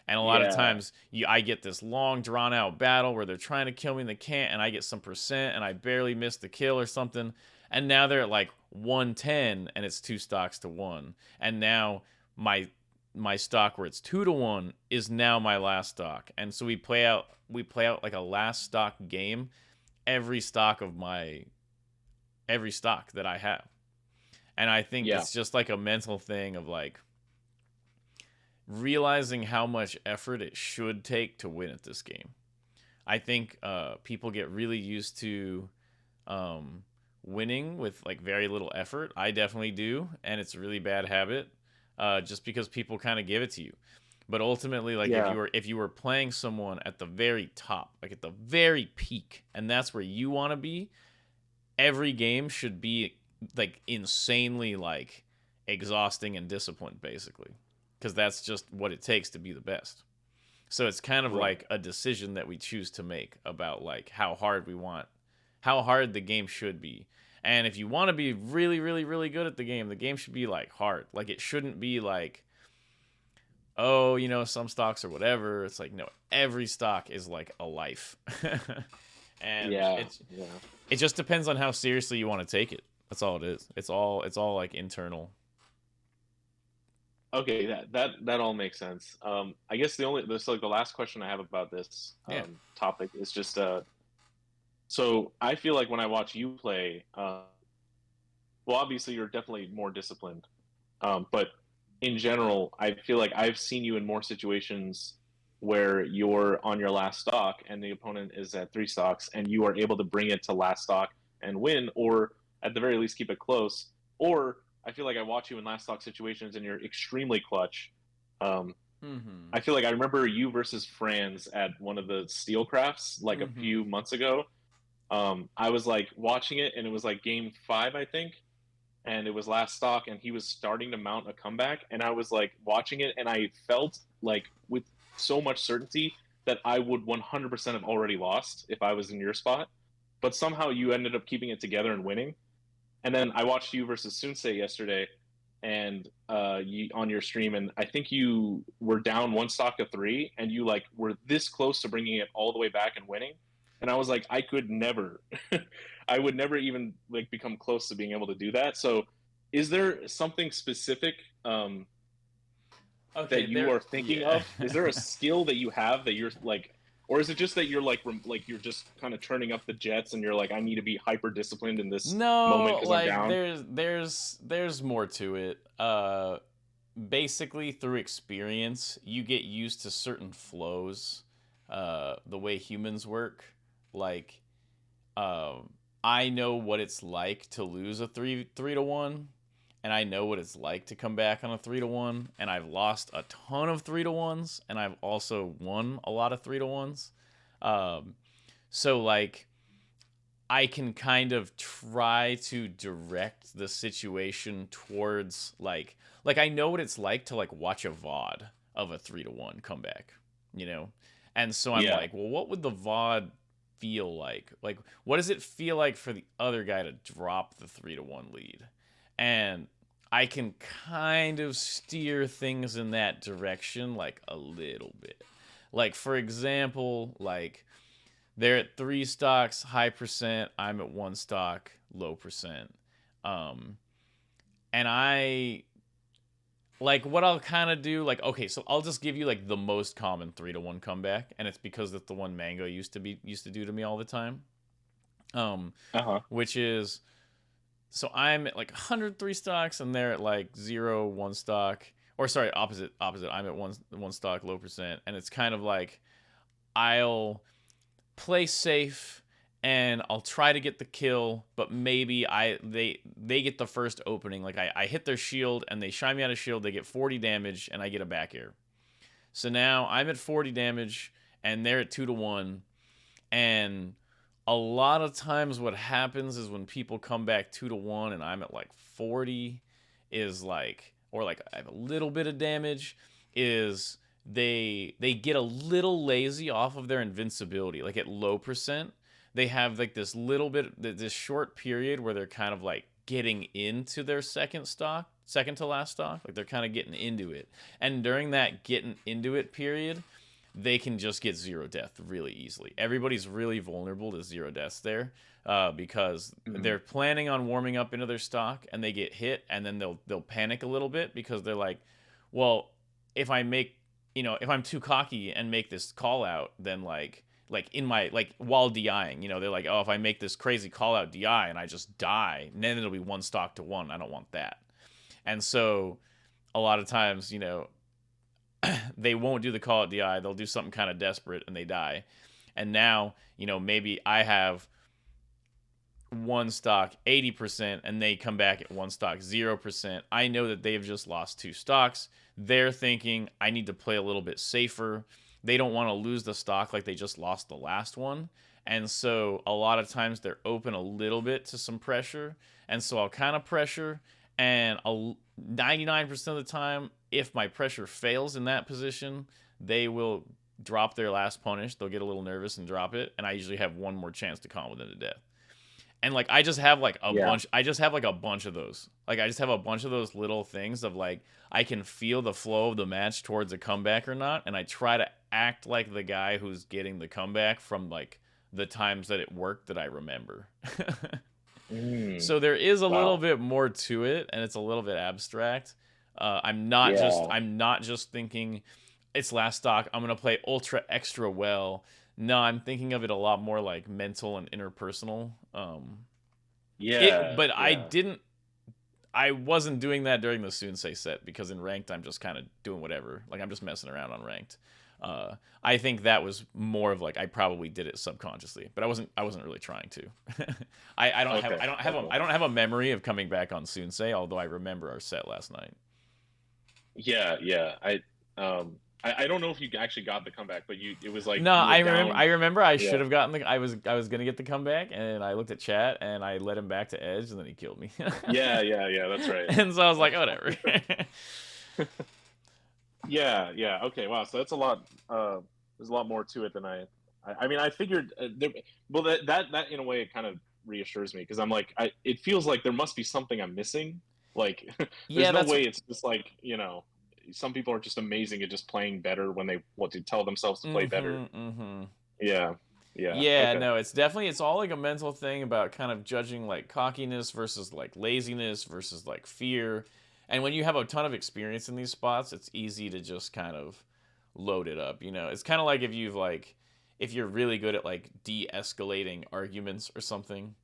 And a lot of Yeah. times I get this long drawn out battle where they're trying to kill me and they can't, and I get some percent and I barely miss the kill or something, and now they're at like 110 and it's 2 stocks to 1, and now my stock where it's 2 to 1 is now my last stock. And so we play out like a last stock game every stock that I have. And I think Yeah. it's just like a mental thing of like realizing how much effort it should take to win at this game. I think people get really used to um, winning with like very little effort. I definitely do, and it's a really bad habit, just because people kind of give it to you. But ultimately, like Yeah. if you were playing someone at the very top, like at the very peak, and that's where you want to be, every game should be like insanely like exhausting and disciplined, basically, because that's just what it takes to be the best. So it's kind of Right. like a decision that we choose to make about like how hard the game should be. And if you want to be really, really, really good at the game should be like hard. Like it shouldn't be like, oh, some stocks or whatever. It's like, no, every stock is like a life. And Yeah. Yeah. it just depends on how seriously you want to take it. That's all it is. It's all like internal. Okay, that all makes sense. I guess this like the last question I have about this Yeah. topic is just so I feel like when I watch you play, well, obviously you're definitely more disciplined, but in general, I feel like I've seen you in more situations where you're on your last stock and the opponent is at 3 stocks and you are able to bring it to last stock and win, or at the very least keep it close. Or I feel like I watch you in last stock situations and you're extremely clutch. Um, Mm-hmm. I feel like I remember you versus Franz at one of the steel crafts like a Mm-hmm. few months ago. I was like watching it and it was like game 5, I think, and it was last stock and he was starting to mount a comeback, and I was like watching it and I felt like with so much certainty that I would 100% have already lost if I was in your spot, but somehow you ended up keeping it together and winning. And then I watched you versus Sunsei yesterday, and you on your stream, and I think you were down 1 stock to 3, and you like were this close to bringing it all the way back and winning. And I was like, I could never, I would never even like become close to being able to do that. So, is there something specific Okay, that you there. are thinking Yeah. of? Is there a skill that you have that you're like, or is it just that you're like you're just kind of turning up the jets and you're like, I need to be hyper disciplined in this moment No, because I'm like down? there's more to it. Basically through experience, you get used to certain flows, the way humans work. Like, um, I know what it's like to lose a three to one, and I know what it's like to come back on a 3 to 1. And I've lost a ton of 3 to 1s, and I've also won a lot of 3 to 1s. Um, so like I can kind of try to direct the situation towards like I know what it's like to like watch a VOD of a 3 to 1 comeback, you know? And so I'm Yeah. like, well, what would the VOD feel like? Like, what does it feel like for the other guy to drop the 3-1 lead? And I can kind of steer things in that direction, like a little bit. Like, for example, like they're at 3 stocks, high percent. I'm at 1 stock, low percent. Um, and I like what I'll kind of do. Like, okay, so I'll just give you like the most common 3-1 comeback, and it's because that's the one Mango used to do to me all the time. Um, Uh-huh. which is so I'm at like 103 stocks, and they're at like 1 stock. Or sorry, opposite. I'm at one stock, low percent, and it's kind of like I'll play safe and I'll try to get the kill, but maybe they get the first opening. Like I hit their shield and they shine me out of shield, they get 40 damage and I get a back air. So now I'm at 40 damage and they're at 2-1. And a lot of times what happens is when people come back 2-1 and I'm at like 40 is like, or like I have a little bit of damage, is they get a little lazy off of their invincibility. Like at low percent, they have like this little bit, this short period where they're kind of like getting into their second to last stock. Like they're kind of getting into it. And during that getting into it period, they can just get 0 death really easily. Everybody's really vulnerable to 0 deaths there, because they're planning on warming up into their stock and they get hit, and then they'll panic a little bit because they're like, well, if I make, if I'm too cocky and make this call out, then like in my, like while DIing, they're like, oh, if I make this crazy call out DI and I just die, then it'll be 1 stock to 1. I don't want that. And so a lot of times, they won't do the call out DI. They'll do something kind of desperate and they die. And now, maybe I have 1 stock 80% and they come back at 1 stock 0%. I know that they've just lost 2 stocks. They're thinking I need to play a little bit safer. They don't want to lose the stock like they just lost the last one. And so a lot of times they're open a little bit to some pressure. And so I'll kind of pressure, and 99% of the time, if my pressure fails in that position, they will drop their last punish. They'll get a little nervous and drop it, and I usually have one more chance to combo them to death. And like I just have like a bunch. I just have like a bunch of those. Like I just have a bunch of those little things of like I can feel the flow of the match towards a comeback or not, and I try to act like the guy who's getting the comeback from like the times that it worked that I remember. So there is a little bit more to it, and it's a little bit abstract. I'm not just thinking it's last stock, I'm gonna play ultra extra well. No, I'm thinking of it a lot more like mental and interpersonal. But I wasn't doing that during the Sunsei set, because in ranked I'm just kind of doing whatever. Like I'm just messing around on ranked. I think that was more of like I probably did it subconsciously, but I wasn't really trying to. I don't have a memory of coming back on Sunsei, although I remember our set last night. Yeah. I don't know if you actually got the comeback, but it was like no. I remember I Yeah. should have gotten I was gonna get the comeback, and I looked at chat and I led him back to edge, and then he killed me. Yeah, that's right. And so I was like, whatever. Yeah. Okay, wow. So that's a lot. There's a lot more to it than I mean, I figured. Well, that in a way it kind of reassures me, because I'm like, it feels like there must be something I'm missing. Like, there's no way it's just like, some people are just amazing at just playing better when they want to tell themselves to play better. Yeah. Okay. No, it's all like a mental thing about kind of judging like cockiness versus like laziness versus like fear. And when you have a ton of experience in these spots, it's easy to just kind of load it up. It's kind of like if you're really good at like de-escalating arguments or something,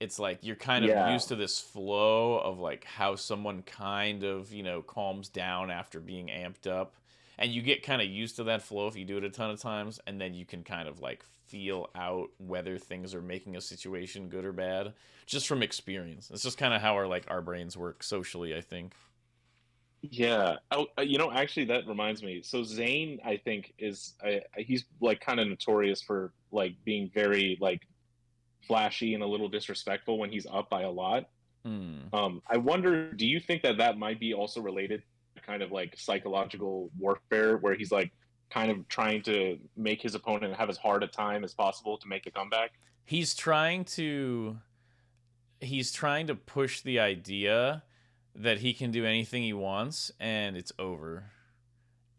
it's like you're kind of used to this flow of like how someone kind of, calms down after being amped up. And you get kind of used to that flow if you do it a ton of times, and then you can kind of like feel out whether things are making a situation good or bad just from experience. It's just kind of how our brains work socially, I think. Yeah. Oh, actually, that reminds me. So Zane, I think, he's like kind of notorious for like being very like flashy and a little disrespectful when he's up by a lot. I wonder, do you think that might be also related to kind of like psychological warfare, where he's like kind of trying to make his opponent have as hard a time as possible to make the comeback? He's trying to push the idea that he can do anything he wants and it's over.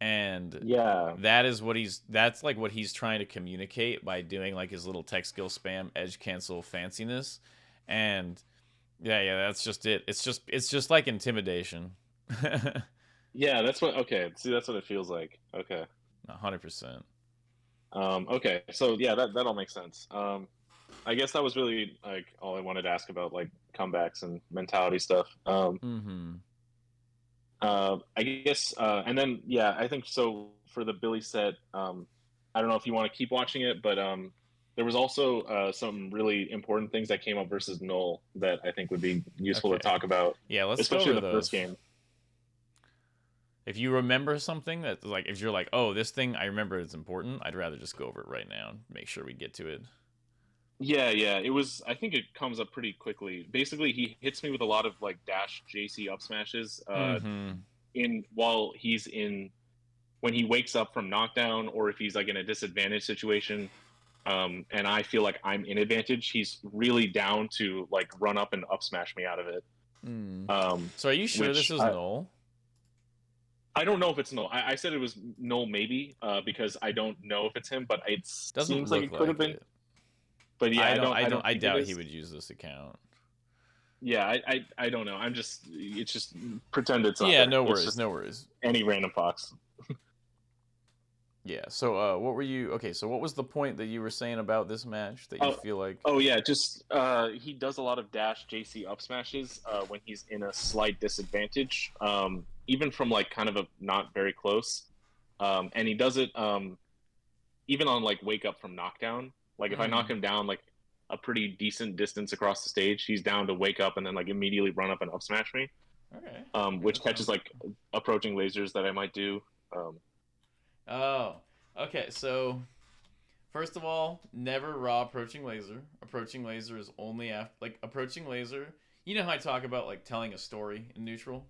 And Yeah, that's like what he's trying to communicate by doing like his little tech skill spam edge cancel fanciness. And yeah, that's just it. It's just like intimidation. yeah, that's what. Okay, see, that's what it feels like. Okay, 100%. okay, so yeah, that all makes sense. I guess that was really like all I wanted to ask about, like comebacks and mentality stuff. Mhm. I guess, and then yeah, I think so for the Billy set. I don't know if you want to keep watching it, but there was also some really important things that came up versus Null that I think would be useful to Okay. talk about, Yeah, let's go especially over the first those. game. If you remember something that like if you're like, "Oh, this thing I remember it's important," I'd rather just go over it right now and make sure we get to it. Yeah, yeah, it was. I think it comes up pretty quickly. Basically, he hits me with a lot of like dash JC up smashes. Mhm. In while he's in when he wakes up from knockdown, or if he's like in a disadvantaged situation, and I feel like I'm in advantage, he's really down to like run up and up smash me out of it. Mm. Um, So are you sure this which is null? I don't know if it's null. I said it was null maybe because I don't know if it's him, but it Doesn't seems like look it could have like been. it. But yeah, I don't I think it doubt he is. would use this account. Yeah, I don't know. It's just pretend it's not Yeah, there. no It's worries, just no worries. any random fox. Yeah. So what were you okay, so what was the point that you were saying about this match that you Oh, feel like oh yeah, just he does a lot of dash JC up smashes when he's in a slight disadvantage, even from like kind of a not very close, and he does it even on like wake up from knockdown. Like if I knock Mhm. him down like a pretty decent distance across the stage, he's down to wake up and then like immediately run up and up smash me, Okay. Okay, which that sounds catches like cool. approaching lasers that I might do. Um, Oh. Okay, so first of all, never raw approaching laser. Approaching laser is only after like approaching laser. You know how I talk about like telling a story in neutral?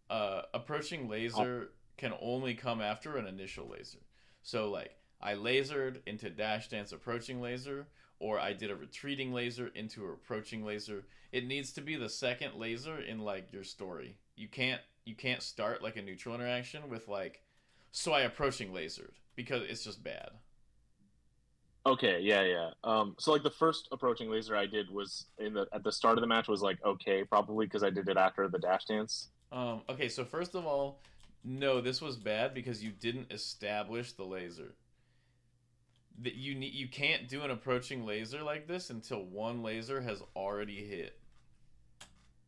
Approaching laser can only come after an initial laser. So like I lasered into dash dance approaching laser, or I did a retreating laser into a approaching laser. It needs to be the second laser in like your story. You can't start like a neutral interaction with like so I approaching lasered because it's just bad. Okay, yeah, yeah. So like the first approaching laser I did was in the at the start of the match was like okay, probably because I did it after the dash dance. Okay, so first of all, no, this was bad because you didn't establish the laser. That you can't do an approaching laser like this until one laser has already hit.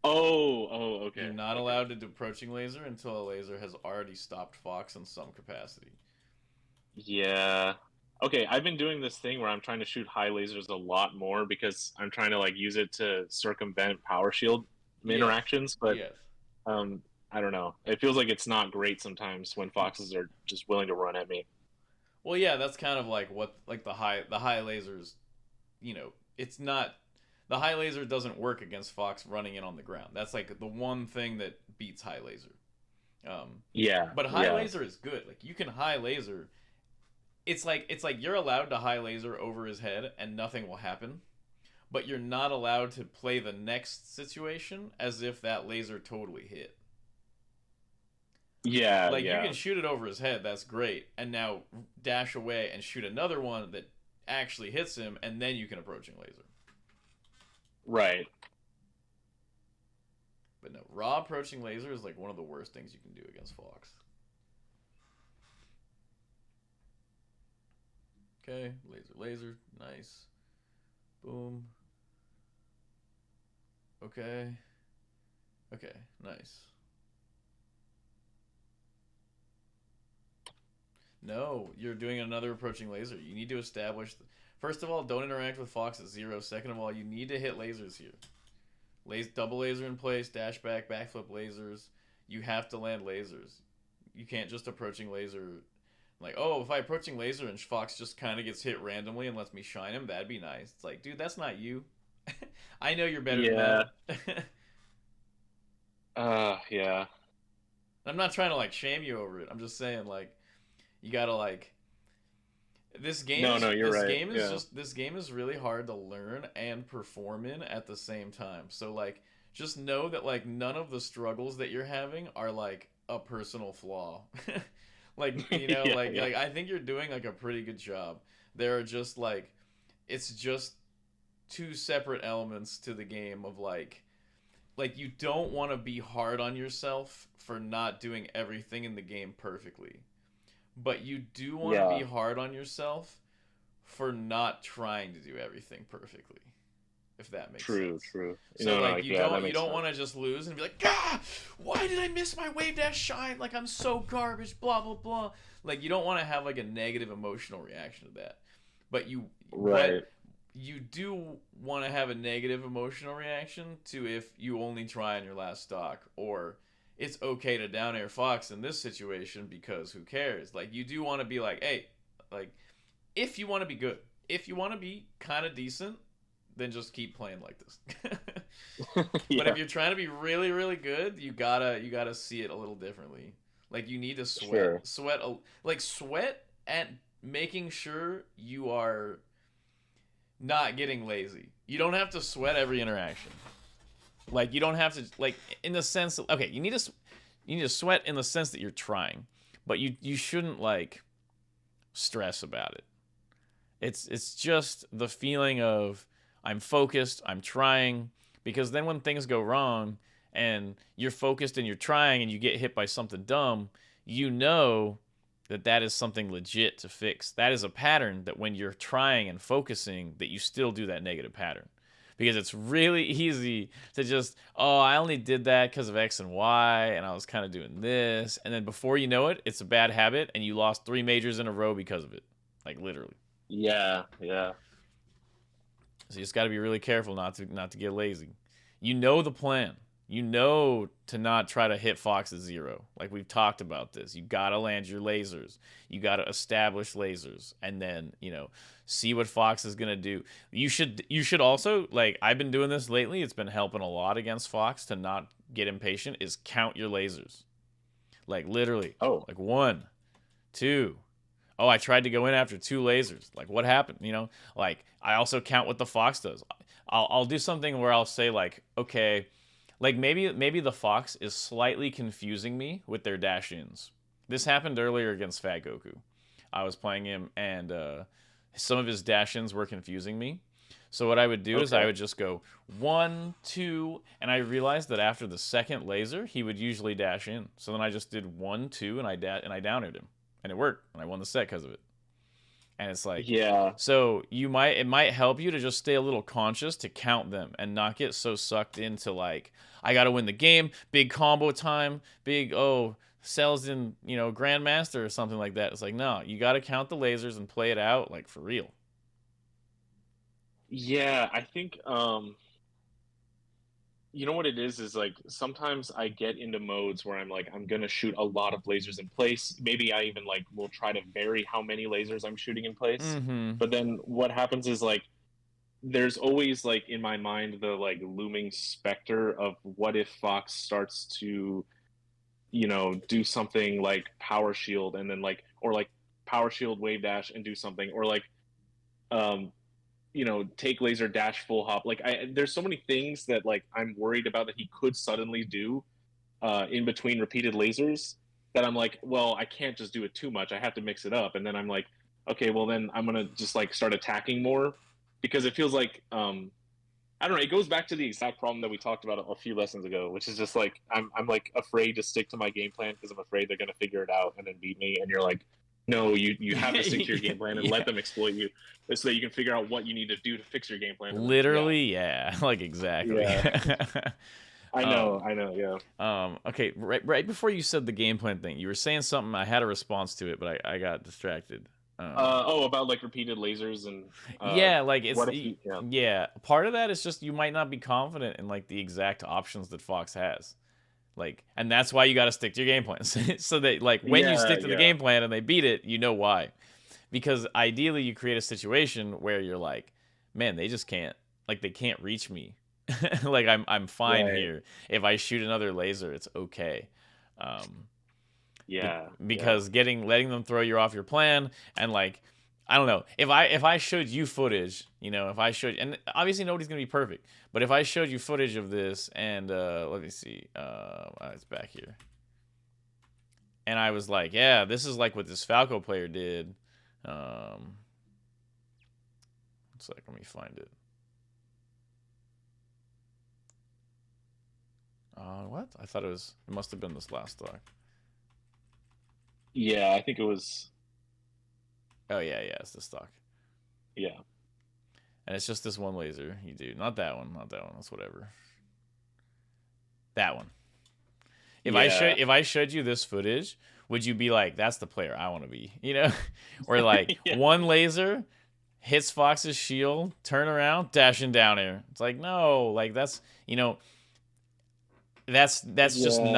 Oh, You're okay, not okay. allowed to do approaching laser until a laser has already stopped Fox in some capacity. Yeah. Okay, I've been doing this thing where I'm trying to shoot high lasers a lot more because I'm trying to like use it to circumvent power shield Yes. interactions, but Yes. um I don't know. It feels like it's not great sometimes when foxes are just willing to run at me. Well, yeah, that's kind of like what like the high lasers. It's not the high laser doesn't work against Fox running in on the ground. That's like the one thing that beats high laser. Um, Yeah, but high yeah. laser is good. Like you can high laser. It's like you're allowed to high laser over his head and nothing will happen. But you're not allowed to play the next situation as if that laser totally hit. Yeah, Like you yeah. can shoot it over his head, that's great, and now dash away and shoot another one that actually hits him, and then you can approaching laser. Right. But no, raw approaching laser is like one of the worst things you can do against Fox. Okay, laser, nice. Boom. Okay. Okay, nice. No, you're doing another approaching laser. You need to establish. First of all, don't interact with Fox at 0. Second of all, you need to hit lasers here. Double laser in place, dash back, backflip lasers. You have to land lasers. You can't just approaching laser. Like, oh, if I approaching laser and Fox just kind of gets hit randomly and lets me shine him, that'd be nice. It's like, dude, that's not you. I know you're better than Yeah. that. Yeah. I'm not trying to like shame you over it. I'm just saying like You gotta like No, you're right. Yeah. this game is really hard to learn and perform in at the same time. So like just know that like none of the struggles that you're having are like a personal flaw. Like, you know, Yeah, yeah. like I think you're doing like a pretty good job. There are just like it's just two separate elements to the game of like you don't want to be hard on yourself for not doing everything in the game perfectly, but you do want to be Yeah. hard on yourself for not trying to do everything perfectly, if that makes True, sense. true. So No, like yeah, that you makes don't sense. want to just lose and be like, ah, why did I miss my wave dash shine? Like I'm so garbage, blah blah blah. Like you don't want to have like a negative emotional reaction to that, but Right. you do want to have a negative emotional reaction to if you only try on your last stock, or it's okay to down air Fox in this situation because who cares? Like you do want to be like, hey, like if you want to be good, if you want to be kind of decent, then just keep playing like this. But if Yeah, you're trying to be really really good, you gotta see it a little differently. Like you need to sure. sweat at making sure you are not getting lazy. You don't have to sweat every interaction. Like you don't have to like in the sense of, okay, you need to sweat in the sense that you're trying, but you shouldn't like stress about it. It's just the feeling of I'm focused, I'm trying, because then when things go wrong and you're focused and you're trying and you get hit by something dumb, you know that that is something legit to fix. That is a pattern that when you're trying and focusing that you still do that negative pattern. Because it's really easy to just, oh, I only did that because of X and Y, and I was kind of doing this. And then before you know it, it's a bad habit, and you lost 3 majors in a row because of it. Like literally. Yeah, yeah. So you just got to be really careful not to get lazy. You know the plan. You know to not try to hit Fox at zero. Like we've talked about this. You got to land your lasers. You got to establish lasers and then, you know, see what Fox is going to do. You should also like I've been doing this lately. It's been helping a lot against Fox to not get impatient is count your lasers. Like literally. Oh, Like 1, 2, oh, I tried to go in after 2 lasers. Like, what happened? You know, like I also count what the Fox does. I'll do something where I'll say like, okay, like maybe the Fox is slightly confusing me with their dash ins. This happened earlier against Fat Goku. I was playing him and some of his dash ins were confusing me. So what I would do is I okay. would just go 1, 2, and I realized that after the second laser, he would usually dash in. So then I just did 1, 2, and I downed him, and it worked, and I won the set because of it. And it's like, Yeah, so it might help you to just stay a little conscious to count them and not get so sucked into like I got to win the game, big combo time, big cells in grandmaster or something like that. It's like no, you got to count the lasers and play it out like for real. yeah. I think you know what it is like sometimes I get into modes where I'm like I'm gonna shoot a lot of lasers in place. Maybe I even like will try to vary how many lasers I'm shooting in place. Mm-hmm. But then what happens is like there's always like in my mind the like looming specter of what if Fox starts to do something like power shield and then like or like power shield wave dash and do something or like um take laser dash full hop. Like there's so many things that like I'm worried about that he could suddenly do in between repeated lasers that I'm like, well, I can't just do it too much. I have to mix it up. And then I'm like, okay, well then I'm gonna just like start attacking more because it feels like I don't know. It goes back to the exact problem that we talked about a few lessons ago, which is just like I'm like afraid to stick to my game plan because I'm afraid they're gonna figure it out and then beat me. And you're like, no, you have to stick to your game plan and let Yeah. them exploit you, so that you can figure out what you need to do to fix your game plan and then yeah, Literally, yeah. Like exactly. yeah. um I know, yeah. okay, right before you said the game plan thing, you were saying something. I had a response to it, but I got distracted. Oh, about like repeated lasers and Yeah, like what if you? Yeah, yeah. Part of that is just you might not be confident in like the exact options that Fox has. Like, and that's why you got to stick to your game plans, so that like when you yeah, stick to the yeah. game plan and they beat it, you know why. Because ideally, you create a situation where you're like, man, they just can't, like, they can't reach me. Like, I'm fine Right. here. If I shoot another laser, it's okay. Um, Yeah, yeah, Because letting them throw you off your plan, and like, I don't know, if I showed you footage, if I showed, and obviously nobody's gonna be perfect, but if I showed you footage of this, and let me see, it's back here, and I was like, yeah, this is like what this Falco player did. It's like, let me find it. What? I thought it must have been this last doc. yeah. I think it was. Oh yeah, it's this doc. Yeah, And it's just this one laser you do. Not that one. That's whatever. That one. yeah, If I showed you this footage, would you be like, "That's the player I want to be"? Or like yeah, one laser hits Fox's shield, turn around, dashing down air. It's like no, like that's just yeah,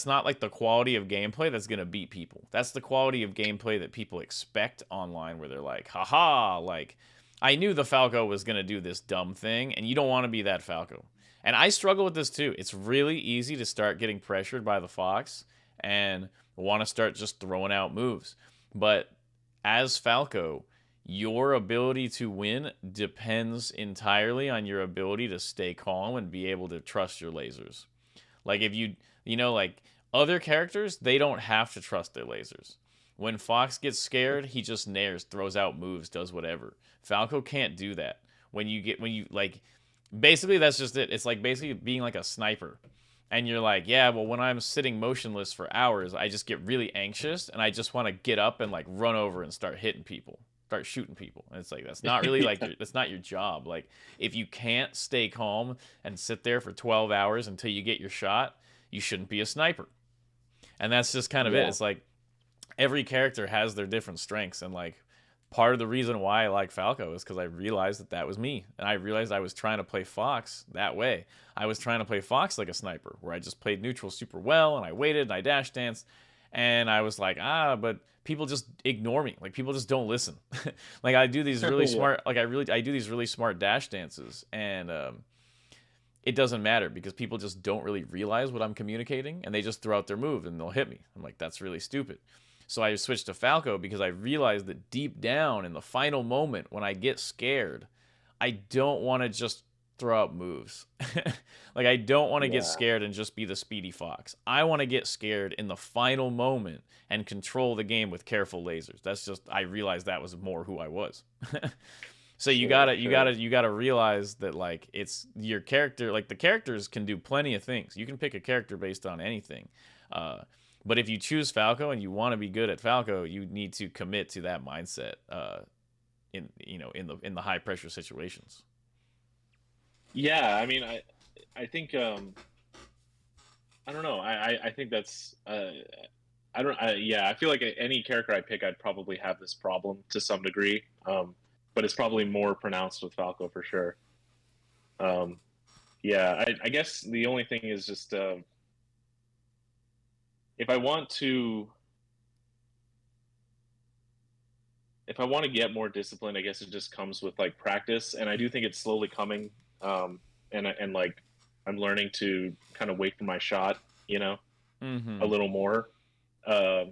not like the quality of gameplay that's gonna beat people. That's the quality of gameplay that people expect online, where they're like, haha, like I knew the Falco was gonna do this dumb thing, and you don't want to be that Falco. And I struggle with this too. It's really easy to start getting pressured by the Fox and want to start just throwing out moves. But as Falco, your ability to win depends entirely on your ability to stay calm and be able to trust your lasers. Like if like other characters, they don't have to trust their lasers. When Fox gets scared, he just nares, throws out moves, does whatever. Falco can't do that. When you like basically that's just it. It's like basically being like a sniper. And you're like, yeah, well when I'm sitting motionless for hours, I just get really anxious and I just want to get up and like run over and start hitting people. Start shooting people. And it's like that's not really like yeah, that's not your job. Like if you can't stay calm and sit there for 12 hours until you get your shot, you shouldn't be a sniper. And that's just kind of it. yeah, It's like every character has their different strengths, and like part of the reason why I like Falco is because I realized that was me, and I realized I was trying to play Fox that way. I was trying to play Fox like a sniper, where I just played neutral super well, and I waited and I dash danced, and I was like, but people just ignore me. Like people just don't listen. Like I do these really yeah, smart, I do these really smart dash dances, and it doesn't matter because people just don't really realize what I'm communicating, and they just throw out their move and they'll hit me. I'm like, that's really stupid. So I switched to Falco because I realized that deep down in the final moment when I get scared, I don't want to just throw out moves. Like I don't want to get yeah. scared and just be the speedy Fox. I want to get scared in the final moment and control the game with careful lasers. That's just I realized that was more who I was. So Sure, sure. you gotta realize that like it's your character. Like the characters can do plenty of things. You can pick a character based on anything. Uh, but if you choose Falco and you want to be good at Falco, you need to commit to that mindset. In the high pressure situations. Yeah, I mean, I think I don't know. I think that's I don't. Yeah, I feel like any character I pick, I'd probably have this problem to some degree. But it's probably more pronounced with Falco for sure. Um, yeah, I guess the only thing is just if I want to if I want to get more disciplined, I guess it just comes with like practice, and I do think it's slowly coming. And like I'm learning to kind of wait for my shot, you know, a Mm-hmm. little more. Uh,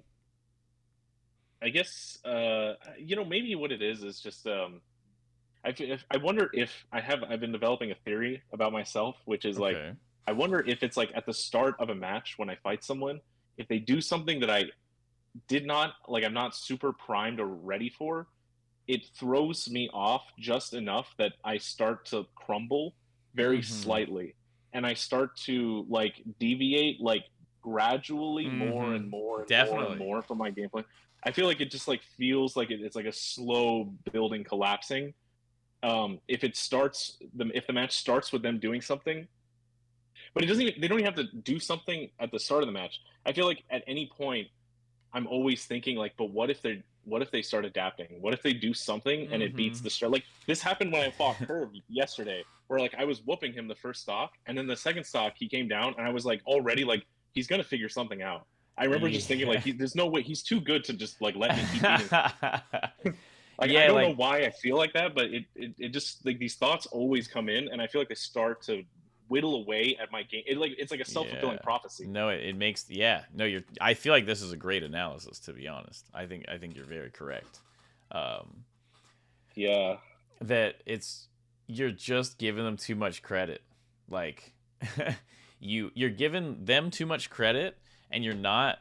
I guess maybe what it is just I wonder if I've been developing a theory about myself, which is like Okay. I wonder if it's like at the start of a match when I fight someone, if they do something that I did not like, I'm not super primed or ready for, it throws me off just enough that I start to crumble very Mm-hmm. slightly, and I start to like deviate like gradually more Mm-hmm. and more and more and Definitely. more from my gameplay. I feel like it just like feels like it's like a slow building collapsing. If it starts if the match starts with them doing something, but it doesn't even they don't even have to do something at the start of the match. I feel like at any point I'm always thinking like, but what if they start adapting? What if they do something and it beats Mm-hmm. the start? Like this happened when I fought Curve yesterday, where like I was whooping him the first stock, and then the second stock he came down, and I was like already like he's gonna figure something out. I remember just thinking Yeah. like there's no way he's too good to just like let me keep beating him. Like I Yeah, don't know like why I feel like that, but it just like these thoughts always come in, and I feel like they start to whittle away at my game. It's like a self-fulfilling Yeah. prophecy. No, it makes yeah. No, you're. I feel like this is a great analysis. To be honest, I think you're very correct. Um, Yeah. that it's you're just giving them too much credit. Like you're giving them too much credit, and you're not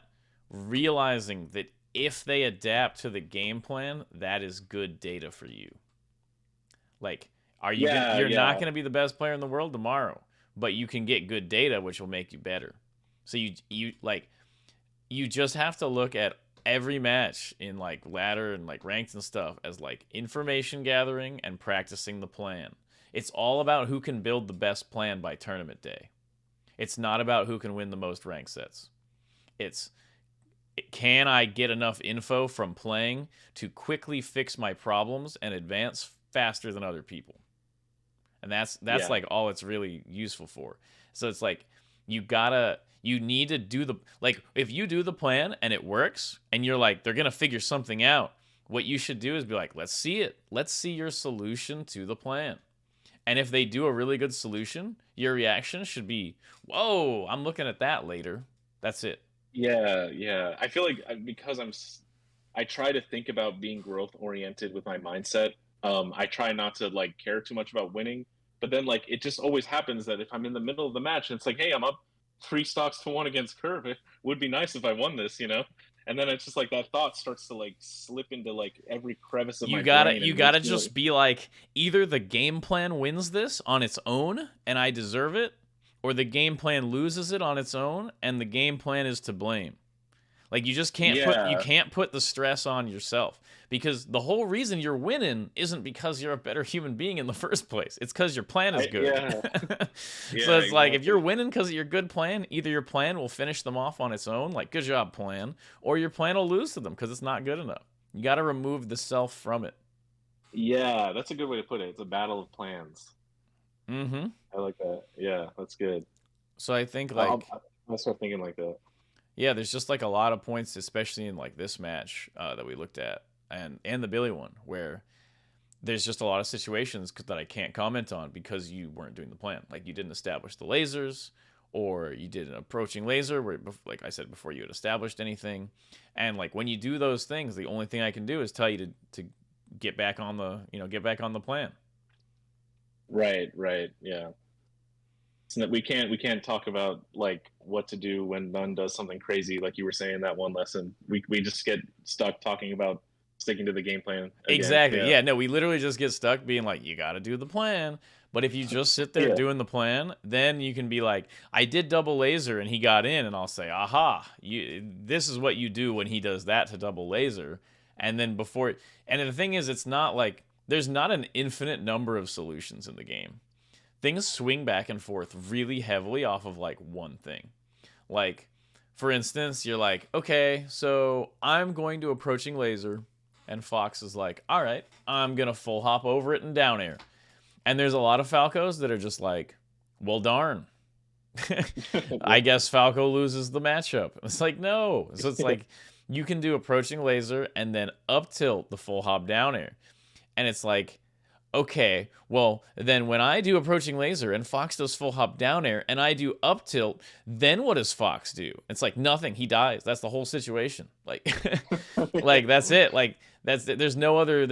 realizing that if they adapt to the game plan, that is good data for you. Like, are you gonna? Yeah, You're not yeah. gonna be the best player in the world tomorrow, but you can get good data, which will make you better. So you just have to look at every match in like ladder and like ranked and stuff as like information gathering and practicing the plan. It's all about who can build the best plan by tournament day. It's not about who can win the most rank sets. It's can I get enough info from playing to quickly fix my problems and advance faster than other people. And that's Yeah. like all it's really useful for. So it's like you need to do the like if you do the plan and it works and you're like they're gonna figure something out, what you should do is be like, let's see it. Let's see your solution to the plan. And if they do a really good solution, your reaction should be, whoa, I'm looking at that later. That's it. Yeah, yeah. I feel like because I try to think about being growth oriented with my mindset. I try not to like care too much about winning, but then like it just always happens that if I'm in the middle of the match and it's like, hey, I'm up 3 stocks to 1 against Curve. It would be nice if I won this, you know. And then it's just like that thought starts to like slip into like every crevice of You my gotta brain you and makes gotta me like, just be like either the game plan wins this on its own and I deserve it, or the game plan loses it on its own and the game plan is to blame. Like you yeah, can't put the stress on yourself because the whole reason you're winning isn't because you're a better human being in the first place. It's because your plan is good. yeah, So yeah, it's like if you're exactly. winning because of your good plan, either your plan will finish them off on its own, like good job plan, or your plan will lose to them because it's not good enough. You got to remove the self from it. Yeah, that's a good way to put it. It's a battle of plans. Mm-hmm. I like that. Yeah, that's good. So I think I'll, like I'll start thinking like that. yeah, there's just like a lot of points, especially in like this match that we looked at, and the Billy one, where there's just a lot of situations that I can't comment on because you weren't doing the plan. Like you didn't establish the lasers, or you did an approaching laser where, like I said before, you had established anything. And like when you do those things, the only thing I can do is tell you to get back on the get back on the plan. Right, right. Yeah. So that we can't talk about like what to do when None does something crazy like you were saying that one lesson. We just get stuck talking about sticking to the game plan again. Exactly. Yeah. Yeah. No, we literally just get stuck being like, you got to do the plan. But if you just sit there Yeah. doing the plan, then you can be like, I did double laser and he got in, and I'll say, aha, this is what you do when he does that to double laser. And then and the thing is, it's not like there's not an infinite number of solutions in the game. Things swing back and forth really heavily off of like one thing. Like, for instance, you're like, okay, so I'm going to approaching laser. And Fox is like, all right, I'm going to full hop over it and down air. And there's a lot of Falcos that are just like, well, darn. I guess Falco loses the matchup. It's like, no. So it's like, you can do approaching laser and then up tilt the full hop down air. And it's like, okay, well, then when I do approaching laser and Fox does full hop down air and I do up tilt, then what does Fox do? It's like nothing. He dies. That's the whole situation. Like, like that's it. Like there's no other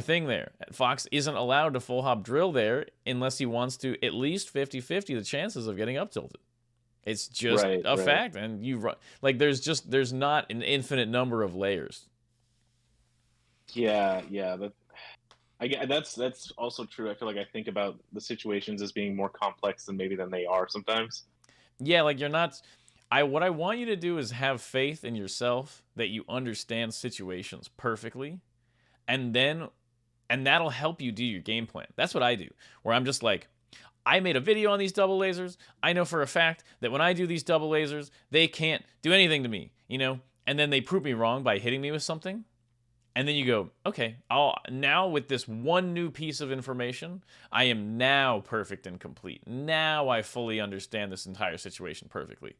thing there. Fox isn't allowed to full hop drill there unless he wants to at least 50-50 the chances of getting up tilted. It's just Right, a right. fact, and like there's not an infinite number of layers. Yeah, yeah. That's also true. I feel like I think about the situations as being more complex than they are sometimes. Yeah, like you're not. What I want you to do is have faith in yourself that you understand situations perfectly, and then and that'll help you do your game plan. That's what I do. Where I'm just like, I made a video on these double lasers. I know for a fact that when I do these double lasers, they can't do anything to me, And then they prove me wrong by hitting me with something. And then you go, okay, I'll now with this one new piece of information, I am now perfect and complete. Now I fully understand this entire situation perfectly.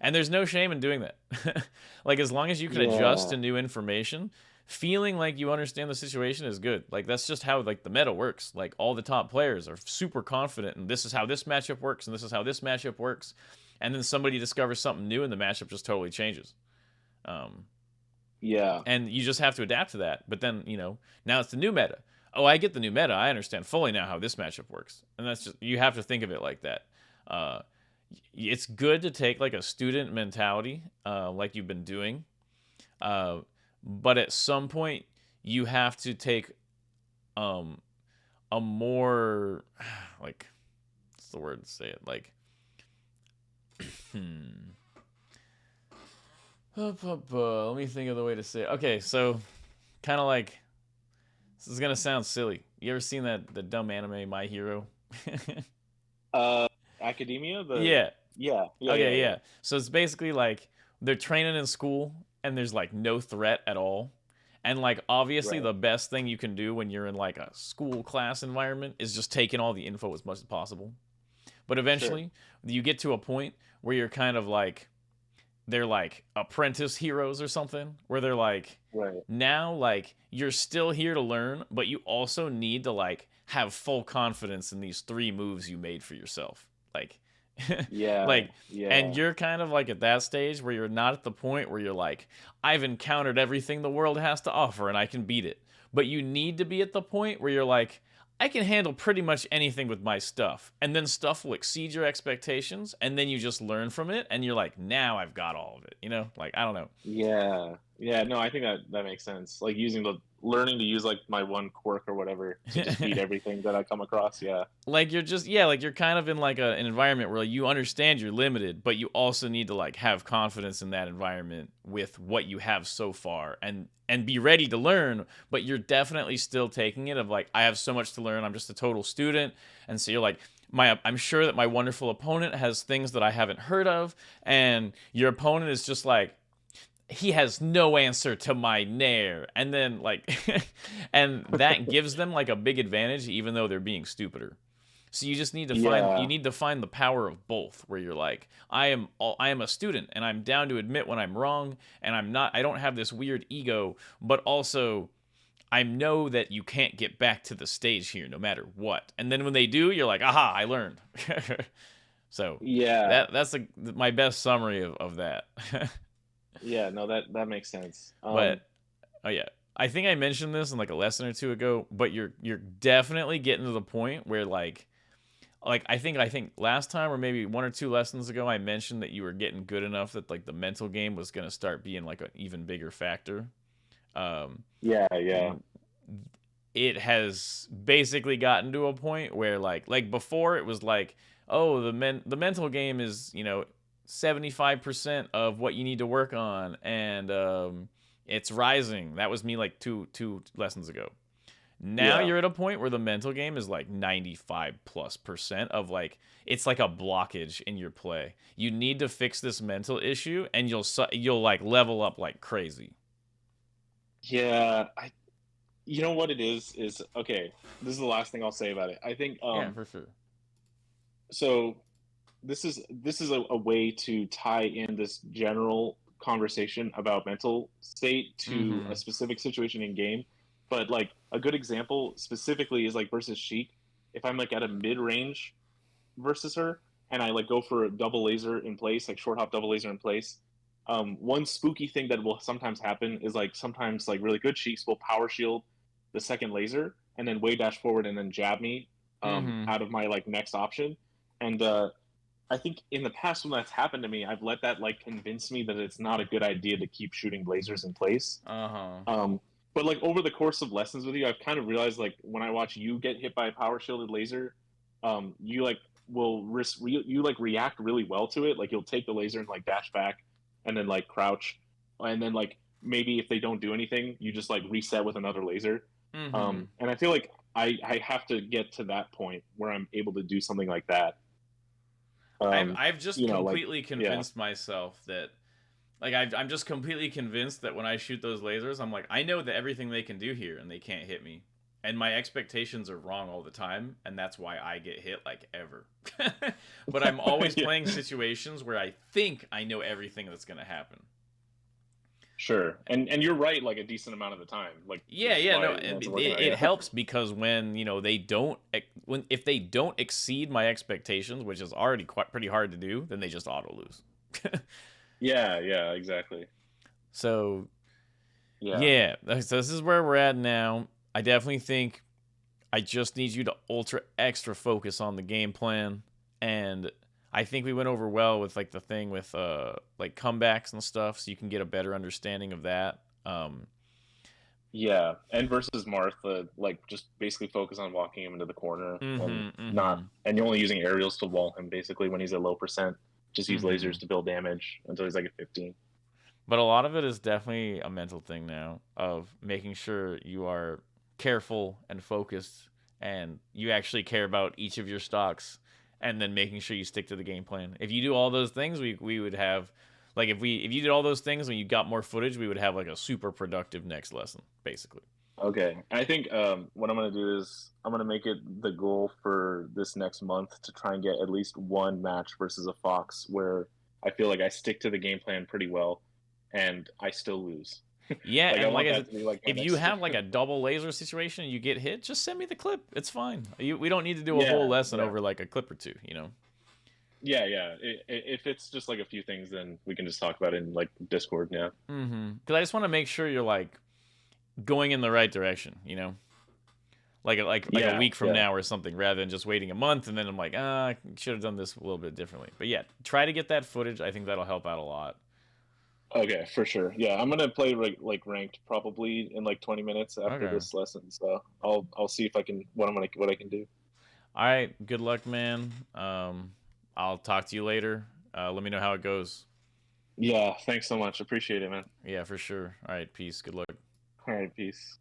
And there's no shame in doing that. Like as long as you can adjust Yeah. to new information, feeling like you understand the situation is good. Like that's just how like the meta works. Like all the top players are super confident, and this is how this matchup works, and this is how this matchup works. And then somebody discovers something new, and the matchup just totally changes. Um, Yeah. and you just have to adapt to that. But then now it's the new meta. Oh, I get the new meta. I understand fully now how this matchup works, and that's just you have to think of it like that. Uh, it's good to take like a student mentality, like you've been doing, uh, but at some point you have to take um, a more like what's the word to say it like let me think of the way to say it. Okay, so kind of like this is gonna sound silly. You ever seen that the dumb anime My Hero? Uh, Academia. Yeah. Yeah, yeah, yeah, Okay, yeah. yeah. So it's basically like they're training in school and there's like no threat at all. And like obviously Right. the best thing you can do when you're in like a school class environment is just take in all the info as much as possible. But Sure. eventually you get to a point where you're kind of like they're like apprentice heroes or something where they're like Right. now like you're still here to learn, but you also need to like have full confidence in these three moves you made for yourself. Like Yeah. like and Yeah. you're kind of like at that stage where you're not at the point where you're like I've encountered everything the world has to offer and I can beat it. But you need to be at the point where you're like I can handle pretty much anything with my stuff. And then stuff will exceed your expectations. And then you just learn from it. And you're like, now I've got all of it. Like, I don't know. Yeah. Yeah. No, I think that makes sense. Like using the learning to use like my one quirk or whatever to just beat everything that I come across. Yeah. Like you're just, yeah, like you're kind of in like an environment where you understand you're limited, but you also need to like have confidence in that environment with what you have so far and be ready to learn, but you're definitely still taking it of like, I have so much to learn. I'm just a total student. And so you're like, I'm sure that my wonderful opponent has things that I haven't heard of, and your opponent is just like he has no answer to my nair, and then like and that gives them like a big advantage even though they're being stupider. So you just need to Yeah. find the power of both where you're like I am a student and I'm down to admit when I'm wrong, and I don't have this weird ego, but also I know that you can't get back to the stage here no matter what. And then when they do, you're like, aha, I learned. So Yeah. that's my best summary of that. Yeah. No, that makes sense. But oh yeah, I think I mentioned this in like a lesson or two ago. But you're definitely getting to the point where like I think last time or maybe one or two lessons ago I mentioned that you were getting good enough that like the mental game was gonna start being like an even bigger factor. Um, Yeah. Yeah. it has basically gotten to a point where like before it was like oh the mental game is 75% of what you need to work on, and it's rising. That was me like two lessons ago. Now Yeah. you're at a point where the mental game is like 95+% of like it's like a blockage in your play. You need to fix this mental issue and you'll like level up like crazy. Yeah. You know what it is okay. This is the last thing I'll say about it. I think Yeah, for sure. so this is a way to tie in this general conversation about mental state to a Mhm. specific situation in game. But like a good example specifically is like versus Sheik. If I'm like at a mid range versus her and I like go for a double laser in place, like short hop double laser in place. One spooky thing that will sometimes happen is like sometimes like really good Sheiks will power shield the second laser and then way dash forward and then jab me Mhm. out of my like next option. And I think in the past when that's happened to me, I've let that like convince me that it's not a good idea to keep shooting lasers in place. Uh-huh. Um, but like over the course of lessons with you, I've kind of realized like when I watch you get hit by a power shielded laser, you like you like react really well to it. Like you'll take the laser and like dash back, and then like crouch, and then like maybe if they don't do anything, you just like reset with another laser. Mhm. And I feel like I have to get to that point where I'm able to do something like that. I've just Like completely yeah, convinced myself that like I'm just completely convinced that when I shoot those lasers, I'm like I know that everything they can do here and they can't hit me. And my expectations are wrong all the time, and that's why I get hit like ever. But I'm always yeah, playing situations where I think I know everything that's going to happen. Sure, and you're right, like a decent amount of the time, like Yeah, which is yeah, why no, it ends up working it, out. it Yeah, helps because when they don't when if they don't exceed my expectations, which is already quite pretty hard to do, then they just auto lose. yeah, yeah, exactly. So Yeah, yeah, so this is where we're at now. I definitely think I just need you to ultra extra focus on the game plan, and I think we went over well with like the thing with like comebacks and stuff, so you can get a better understanding of that. yeah, and versus Martha, like just basically focus on walking him into the corner and Mm-hmm, not, mm-hmm, and you're only using aerials to wall him basically when he's at low percent. Just use mm-hmm. lasers to build damage until he's like at 15. But a lot of it is definitely a mental thing now of making sure you are careful and focused and you actually care about each of your stocks and then making sure you stick to the game plan. If you do all those things, we would have like if you did all those things and you got more footage, we would have like a super productive next lesson, basically. Okay, I think what I'm gonna do is I'm gonna make it the goal for this next month to try and get at least one match versus a Fox where I feel like I stick to the game plan pretty well, and I still lose. Yeah, Like I and like want I that said, to be like my if you next. have like a double laser situation and you get hit, just send me the clip. It's fine. We don't need to do a whole Yeah, lesson yeah, over like a clip or two, you know. yeah, yeah. If it's just like a few things, then we can just talk about it in like Discord. Yeah. Because I just want to make sure you're like going in the right direction, you know, like a Yeah, week from yeah. now or something, rather than just waiting a month and then I'm like, I should have done this a little bit differently. But yeah, try to get that footage. I think that'll help out a lot. Okay, for sure. Yeah, I'm gonna play like ranked probably in like 20 minutes after Okay. this lesson. So I'll see if I can what I can do. All right. Good luck, man. I'll talk to you later. Let me know how it goes. Yeah, thanks so much. Appreciate it, man. Yeah, for sure. All right. Peace. Good luck. All right, peace.